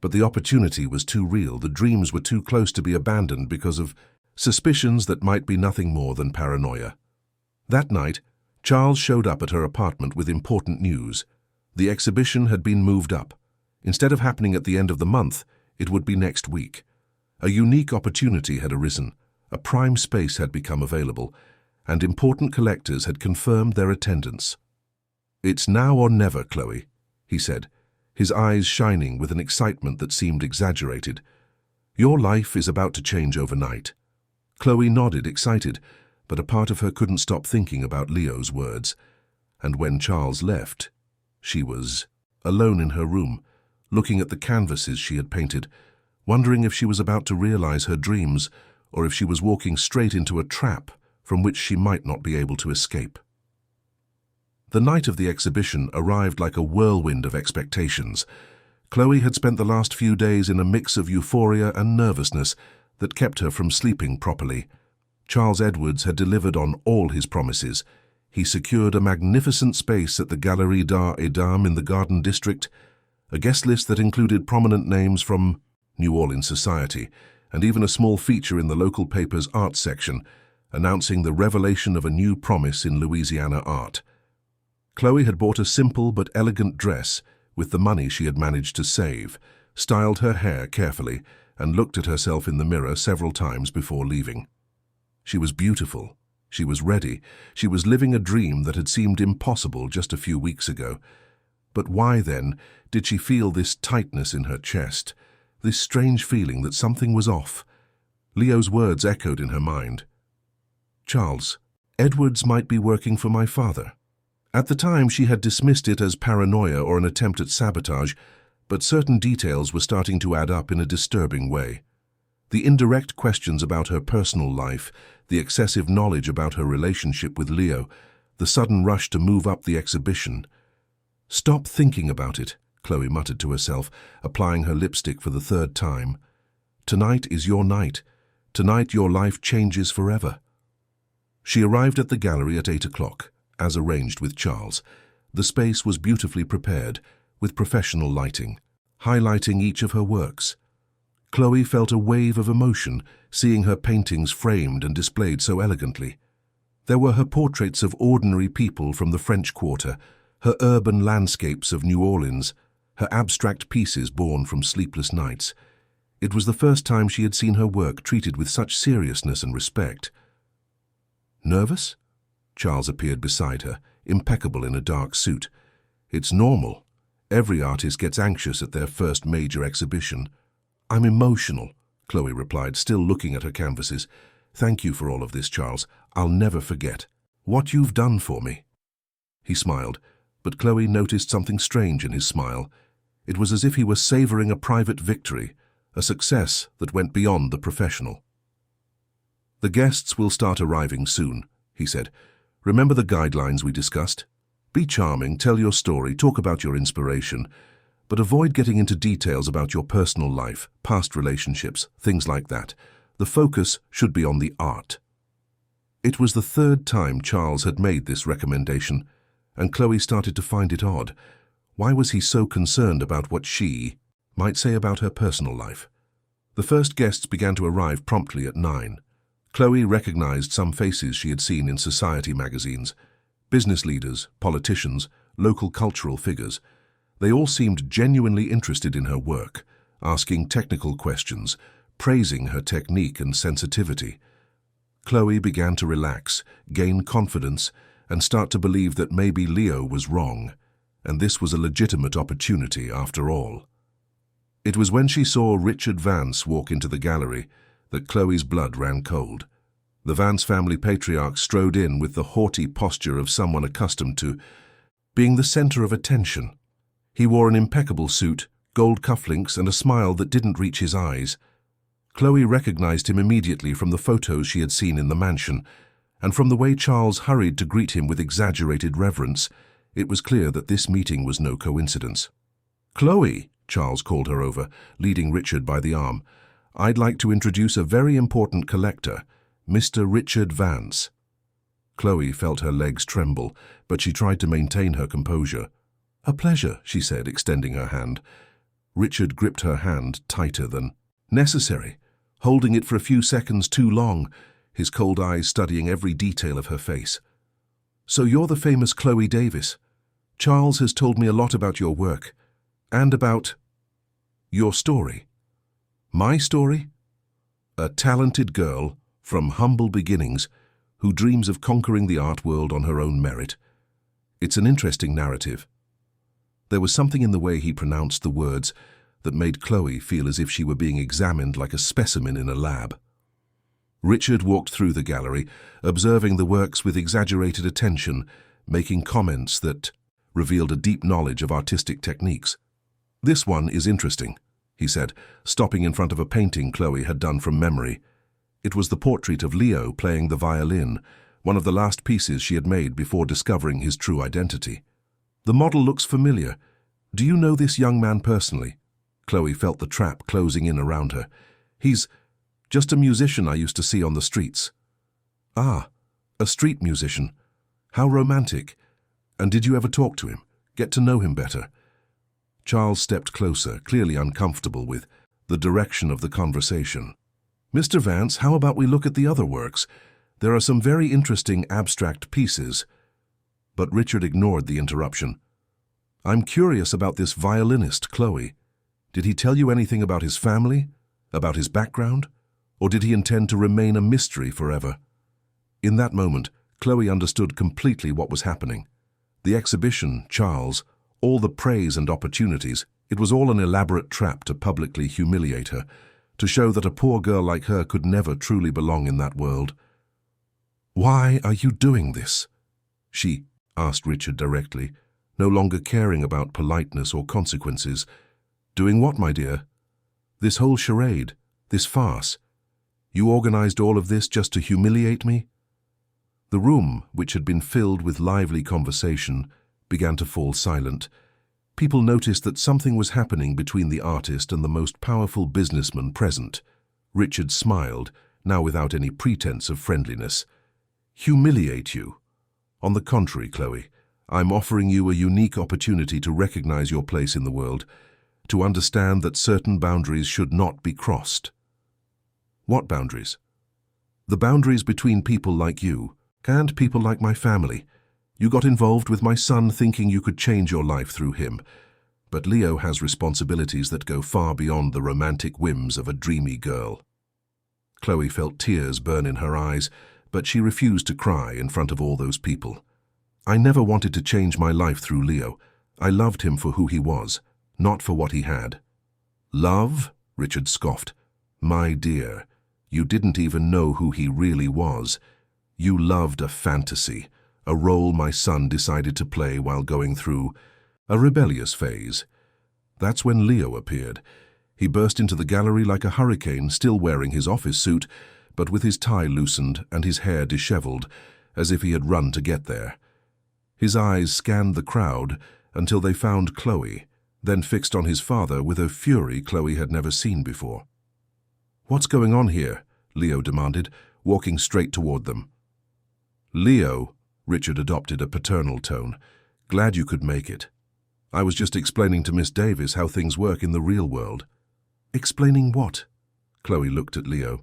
But the opportunity was too real, the dreams were too close to be abandoned because of suspicions that might be nothing more than paranoia. That night, Charles showed up at her apartment with important news. The exhibition had been moved up. Instead of happening at the end of the month, it would be next week. A unique opportunity had arisen, a prime space had become available, and important collectors had confirmed their attendance. It's now or never, Chloe, he said, his eyes shining with an excitement that seemed exaggerated. Your life is about to change overnight. Chloe nodded, excited, but a part of her couldn't stop thinking about Leo's words. And when Charles left, she was alone in her room, looking at the canvases she had painted, wondering if she was about to realize her dreams or if she was walking straight into a trap from which she might not be able to escape. The night of the exhibition arrived like a whirlwind of expectations. Chloe had spent the last few days in a mix of euphoria and nervousness that kept her from sleeping properly. Charles Edwards had delivered on all his promises. He secured a magnificent space at the Galerie d'Art et Dames in the Garden District, a guest list that included prominent names from New Orleans society, and even a small feature in the local paper's art section, announcing the revelation of a new promise in Louisiana art. Chloe had bought a simple but elegant dress with the money she had managed to save, styled her hair carefully, and looked at herself in the mirror several times before leaving. She was beautiful. She was ready. She was living a dream that had seemed impossible just a few weeks ago. But why, then, did she feel this tightness in her chest, this strange feeling that something was off? Leo's words echoed in her mind. Charles, Edwards might be working for my father. At the time, she had dismissed it as paranoia or an attempt at sabotage, but certain details were starting to add up in a disturbing way. The indirect questions about her personal life, the excessive knowledge about her relationship with Leo, the sudden rush to move up the exhibition. Stop thinking about it, Chloe muttered to herself, applying her lipstick for the third time. Tonight is your night. Tonight your life changes forever. She arrived at the gallery at 8 o'clock, as arranged with Charles. The space was beautifully prepared, with professional lighting, highlighting each of her works. Chloe felt a wave of emotion, seeing her paintings framed and displayed so elegantly. There were her portraits of ordinary people from the French Quarter, her urban landscapes of New Orleans, her abstract pieces born from sleepless nights. It was the first time she had seen her work treated with such seriousness and respect. Nervous? Charles appeared beside her, impeccable in a dark suit. It's normal. Every artist gets anxious at their first major exhibition. I'm emotional, Chloe replied, still looking at her canvases. Thank you for all of this, Charles. I'll never forget what you've done for me. He smiled, but Chloe noticed something strange in his smile. It was as if he were savoring a private victory, a success that went beyond the professional. The guests will start arriving soon, he said. Remember the guidelines we discussed? Be charming, tell your story, talk about your inspiration, but avoid getting into details about your personal life, past relationships, things like that. The focus should be on the art. It was the third time Charles had made this recommendation, and Chloe started to find it odd. Why was he so concerned about what she might say about her personal life? The first guests began to arrive promptly at 9. Chloe recognized some faces she had seen in society magazines. Business leaders, politicians, local cultural figures. They all seemed genuinely interested in her work, asking technical questions, praising her technique and sensitivity. Chloe began to relax, gain confidence, and start to believe that maybe Leo was wrong, and this was a legitimate opportunity after all. It was when she saw Richard Vance walk into the gallery that Chloe's blood ran cold. The Vance family patriarch strode in with the haughty posture of someone accustomed to being the center of attention. He wore an impeccable suit, gold cufflinks, and a smile that didn't reach his eyes. Chloe recognized him immediately from the photos she had seen in the mansion, and from the way Charles hurried to greet him with exaggerated reverence. It was clear that this meeting was no coincidence. "Chloe," Charles called her over, leading Richard by the arm, "I'd like to introduce a very important collector, Mr. Richard Vance." Chloe felt her legs tremble, but she tried to maintain her composure. "A pleasure," she said, extending her hand. Richard gripped her hand tighter than necessary, holding it for a few seconds too long, his cold eyes studying every detail of her face. "So you're the famous Chloe Davis. Charles has told me a lot about your work, and about your story." "My story?" "A talented girl from humble beginnings who dreams of conquering the art world on her own merit. It's an interesting narrative." There was something in the way he pronounced the words that made Chloe feel as if she were being examined like a specimen in a lab. Richard walked through the gallery, observing the works with exaggerated attention, making comments that revealed a deep knowledge of artistic techniques. "This one is interesting," he said, stopping in front of a painting Chloe had done from memory. It was the portrait of Leo playing the violin, one of the last pieces she had made before discovering his true identity. "The model looks familiar. Do you know this young man personally?" Chloe felt the trap closing in around her. "He's just a musician I used to see on the streets." "Ah, a street musician. How romantic. And did you ever talk to him, get to know him better?" Charles stepped closer, clearly uncomfortable with the direction of the conversation. "Mr. Vance, how about we look at the other works? There are some very interesting abstract pieces." But Richard ignored the interruption. "I'm curious about this violinist, Chloe. Did he tell you anything about his family? About his background? Or did he intend to remain a mystery forever? In that moment, Chloe understood completely what was happening. The exhibition, Charles, all the praise and opportunities, it was all an elaborate trap to publicly humiliate her, to show that a poor girl like her could never truly belong in that world. "Why are you doing this?" she asked Richard directly, no longer caring about politeness or consequences. "Doing what, my dear? This whole charade, this farce. You organized all of this just to humiliate me?" The room, which had been filled with lively conversation, began to fall silent. People noticed that something was happening between the artist and the most powerful businessman present. Richard smiled, now without any pretense of friendliness. "Humiliate you? On the contrary, Chloe, I'm offering you a unique opportunity to recognize your place in the world, to understand that certain boundaries should not be crossed." "What boundaries?" "The boundaries between people like you and people like my family. You got involved with my son thinking you could change your life through him. But Leo has responsibilities that go far beyond the romantic whims of a dreamy girl." Chloe felt tears burn in her eyes, but she refused to cry in front of all those people. "I never wanted to change my life through Leo. I loved him for who he was, not for what he had." "Love?" Richard scoffed. "My dear, you didn't even know who he really was. You loved a fantasy, a role my son decided to play while going through a rebellious phase. That's when Leo appeared. He burst into the gallery like a hurricane, still wearing his office suit, but with his tie loosened and his hair disheveled, as if he had run to get there. His eyes scanned the crowd until they found Chloe, then fixed on his father with a fury Chloe had never seen before. "What's going on here?" Leo demanded, walking straight toward them. "Leo," Richard adopted a paternal tone, "glad you could make it. I was just explaining to Miss Davis how things work in the real world." "Explaining what?" Chloe looked at Leo,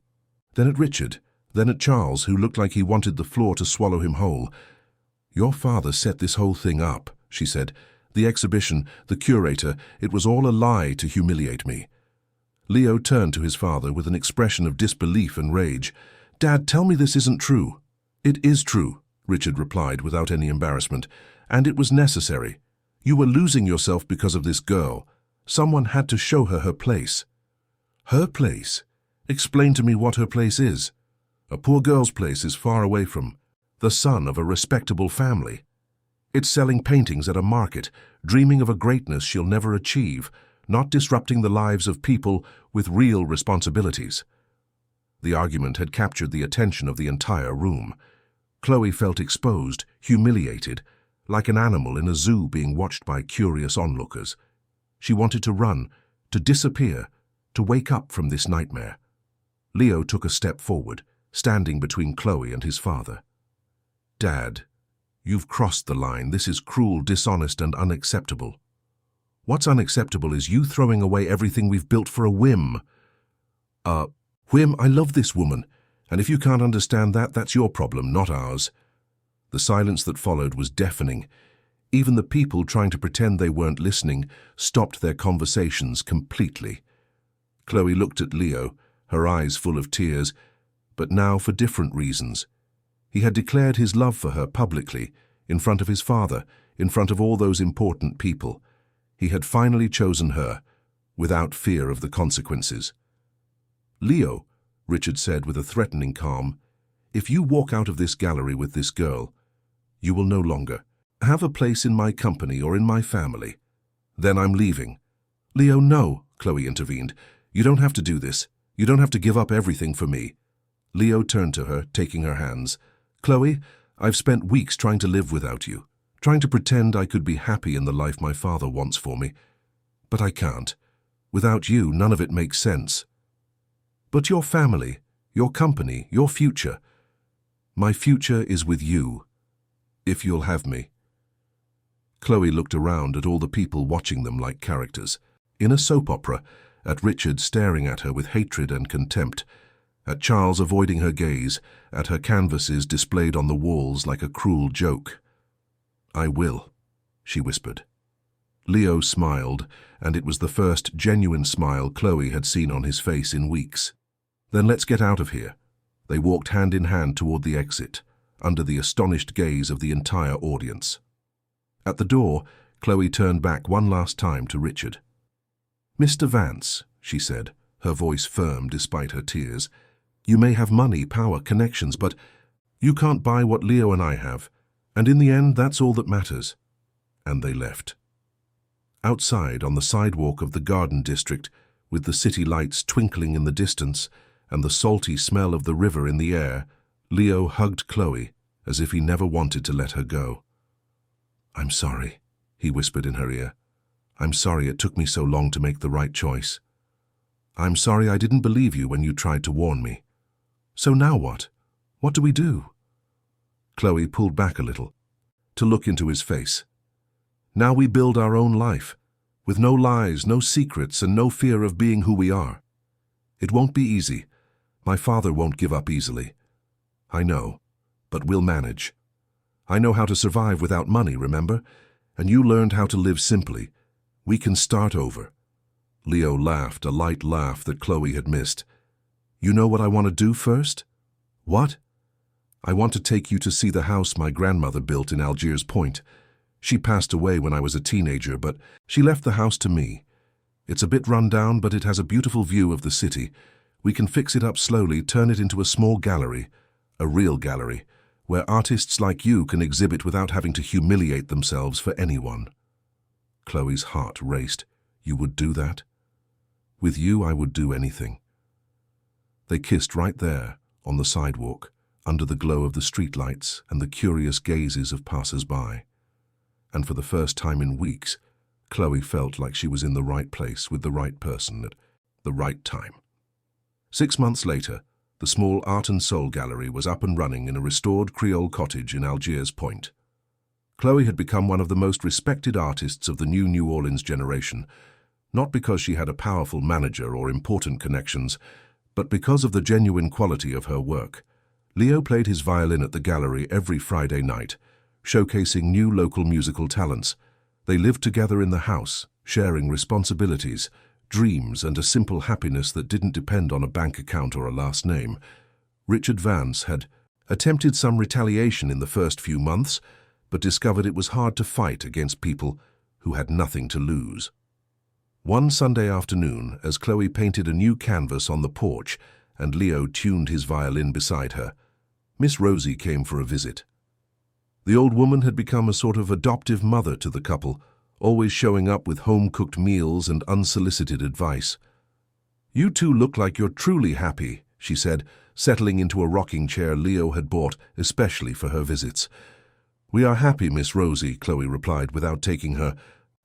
then at Richard, then at Charles, who looked like he wanted the floor to swallow him whole. "Your father set this whole thing up," she said. "The exhibition, the curator, it was all a lie to humiliate me." Leo turned to his father with an expression of disbelief and rage. "Dad, tell me this isn't true." "It is true," Richard replied without any embarrassment, "and it was necessary. You were losing yourself because of this girl. Someone had to show her her place." "Her place? Explain to me what her place is." "A poor girl's place is far away from the son of a respectable family. It's selling paintings at a market, dreaming of a greatness she'll never achieve, not disrupting the lives of people with real responsibilities." The argument had captured the attention of the entire room. Chloe felt exposed, humiliated, like an animal in a zoo being watched by curious onlookers. She wanted to run, to disappear, to wake up from this nightmare. Leo took a step forward, standing between Chloe and his father. "Dad, you've crossed the line. This is cruel, dishonest, and unacceptable." "What's unacceptable is you throwing away everything we've built for a whim." Whim? I love this woman. And if you can't understand that, that's your problem, not ours." The silence that followed was deafening. Even the people trying to pretend they weren't listening stopped their conversations completely. Chloe looked at Leo, her eyes full of tears, but now for different reasons. He had declared his love for her publicly, in front of his father, in front of all those important people. He had finally chosen her, without fear of the consequences. "Leo," Richard said with a threatening calm, "if you walk out of this gallery with this girl, you will no longer have a place in my company or in my family. Then I'm leaving." "Leo, no," Chloe intervened. "You don't have to do this. You don't have to give up everything for me." Leo turned to her, taking her hands. "Chloe, I've spent weeks trying to live without you, trying to pretend I could be happy in the life my father wants for me. But I can't. Without you, none of it makes sense." "But your family, your company, your future." "My future is with you, if you'll have me." Chloe looked around at all the people watching them like characters. In a soap opera, at Richard staring at her with hatred and contempt, at Charles avoiding her gaze, at her canvases displayed on the walls like a cruel joke. "I will," she whispered. Leo smiled, and it was the first genuine smile Chloe had seen on his face in weeks. "Then let's get out of here." They walked hand in hand toward the exit, under the astonished gaze of the entire audience. At the door, Chloe turned back one last time to Richard. "Mr. Vance," she said, her voice firm despite her tears, "you may have money, power, connections, but you can't buy what Leo and I have, and in the end, that's all that matters." And they left. Outside, on the sidewalk of the garden district, with the city lights twinkling in the distance and the salty smell of the river in the air, Leo hugged Chloe as if he never wanted to let her go. "I'm sorry," he whispered in her ear. "I'm sorry it took me so long to make the right choice. I'm sorry I didn't believe you when you tried to warn me. So now what? What do we do?" Chloe pulled back a little, to look into his face. "Now we build our own life, with no lies, no secrets, and no fear of being who we are. It won't be easy. My father won't give up easily. I know, but we'll manage. I know how to survive without money, remember? And you learned how to live simply. We can start over." Leo laughed, a light laugh that Chloe had missed. "You know what I want to do first?" "What?" "I want to take you to see the house my grandmother built in Algiers Point. She passed away when I was a teenager, but she left the house to me. It's a bit run down, but it has a beautiful view of the city. We can fix it up slowly, turn it into a small gallery, a real gallery, where artists like you can exhibit without having to humiliate themselves for anyone." Chloe's heart raced. "You would do that?" "With you, I would do anything." They kissed right there, on the sidewalk, under the glow of the streetlights and the curious gazes of passers-by. And for the first time in weeks, Chloe felt like she was in the right place with the right person at the right time. 6 months later, the small Art and Soul Gallery was up and running in a restored Creole cottage in Algiers Point. Chloe had become one of the most respected artists of the New Orleans generation, not because she had a powerful manager or important connections, but because of the genuine quality of her work. Leo played his violin at the gallery every Friday night, showcasing new local musical talents. They lived together in the house, sharing responsibilities, dreams, and a simple happiness that didn't depend on a bank account or a last name. Richard Vance had attempted some retaliation in the first few months, but discovered it was hard to fight against people who had nothing to lose. One Sunday afternoon, as Chloe painted a new canvas on the porch and Leo tuned his violin beside her, Miss Rosie came for a visit. The old woman had become a sort of adoptive mother to the couple, always showing up with home-cooked meals and unsolicited advice. "You two look like you're truly happy," she said, settling into a rocking chair Leo had bought especially for her visits. "We are happy, Miss Rosie," Chloe replied without taking her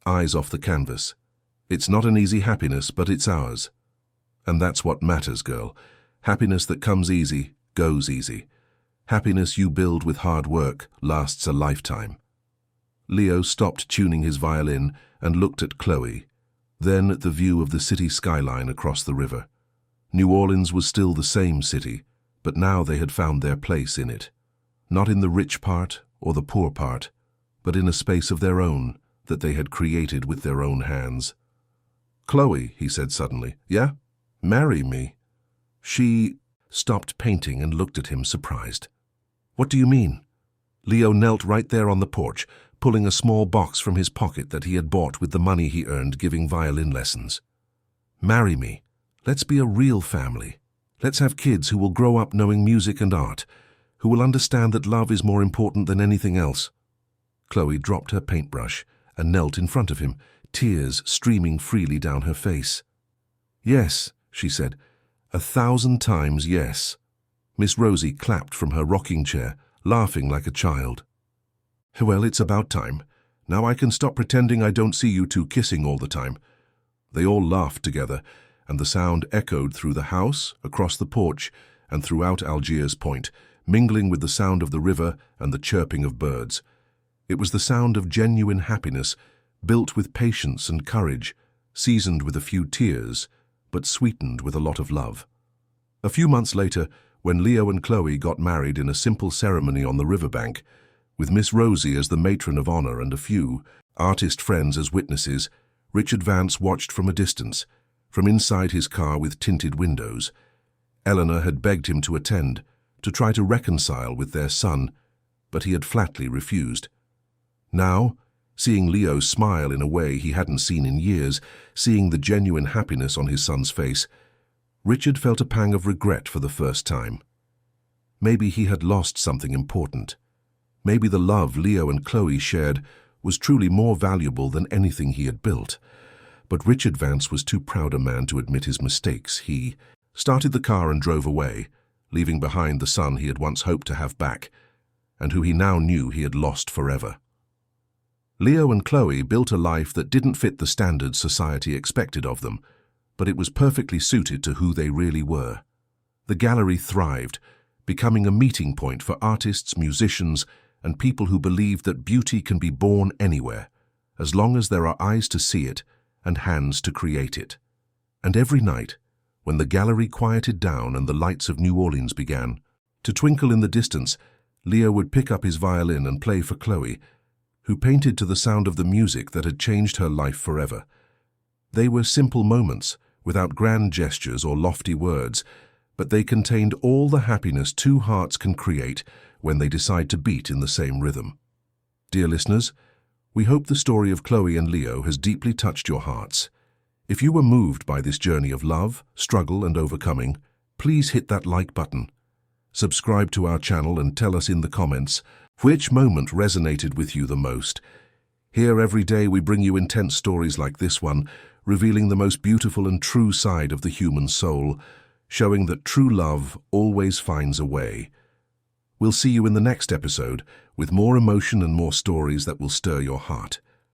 eyes off the canvas. "It's not an easy happiness, but it's ours. And that's what matters, girl. Happiness that comes easy, goes easy. Happiness you build with hard work lasts a lifetime." Leo stopped tuning his violin and looked at Chloe, then at the view of the city skyline across the river. New Orleans was still the same city, but now they had found their place in it. Not in the rich part or the poor part, but in a space of their own that they had created with their own hands. "Chloe," he said suddenly, "yeah? Marry me." She stopped painting and looked at him surprised. "What do you mean?" Leo knelt right there on the porch, pulling a small box from his pocket that he had bought with the money he earned giving violin lessons. "Marry me. Let's be a real family. Let's have kids who will grow up knowing music and art, who will understand that love is more important than anything else." Chloe dropped her paintbrush and knelt in front of him, tears streaming freely down her face. "Yes," she said, 1,000 times yes." Miss Rosie clapped from her rocking chair, laughing like a child. "Well, it's about time. Now I can stop pretending I don't see you two kissing all the time." They all laughed together, and the sound echoed through the house, across the porch, and throughout Algiers Point, mingling with the sound of the river and the chirping of birds. It was the sound of genuine happiness, built with patience and courage, seasoned with a few tears, but sweetened with a lot of love. A few months later, when Leo and Chloe got married in a simple ceremony on the riverbank, With Miss Rosie as the matron of honor and a few artist friends as witnesses, Richard Vance watched from a distance, from inside his car with tinted windows. Eleanor had begged him to attend, to try to reconcile with their son, but he had flatly refused. Now, seeing Leo smile in a way he hadn't seen in years, seeing the genuine happiness on his son's face, Richard felt a pang of regret for the first time. Maybe he had lost something important. Maybe the love Leo and Chloe shared was truly more valuable than anything he had built. But Richard Vance was too proud a man to admit his mistakes. He started the car and drove away, leaving behind the son he had once hoped to have back, and who he now knew he had lost forever. Leo and Chloe built a life that didn't fit the standards society expected of them, but it was perfectly suited to who they really were. The gallery thrived, becoming a meeting point for artists, musicians, and people who believed that beauty can be born anywhere, as long as there are eyes to see it and hands to create it. And every night, when the gallery quieted down and the lights of New Orleans began to twinkle in the distance, Leo would pick up his violin and play for Chloe, who painted to the sound of the music that had changed her life forever. They were simple moments, without grand gestures or lofty words, but they contained all the happiness two hearts can create when they decide to beat in the same rhythm. Dear listeners, we hope the story of Chloe and Leo has deeply touched your hearts. If you were moved by this journey of love, struggle, and overcoming, please hit that like button. Subscribe to our channel and tell us in the comments which moment resonated with you the most. Here every day we bring you intense stories like this one, revealing the most beautiful and true side of the human soul, showing that true love always finds a way. We'll see you in the next episode with more emotion and more stories that will stir your heart.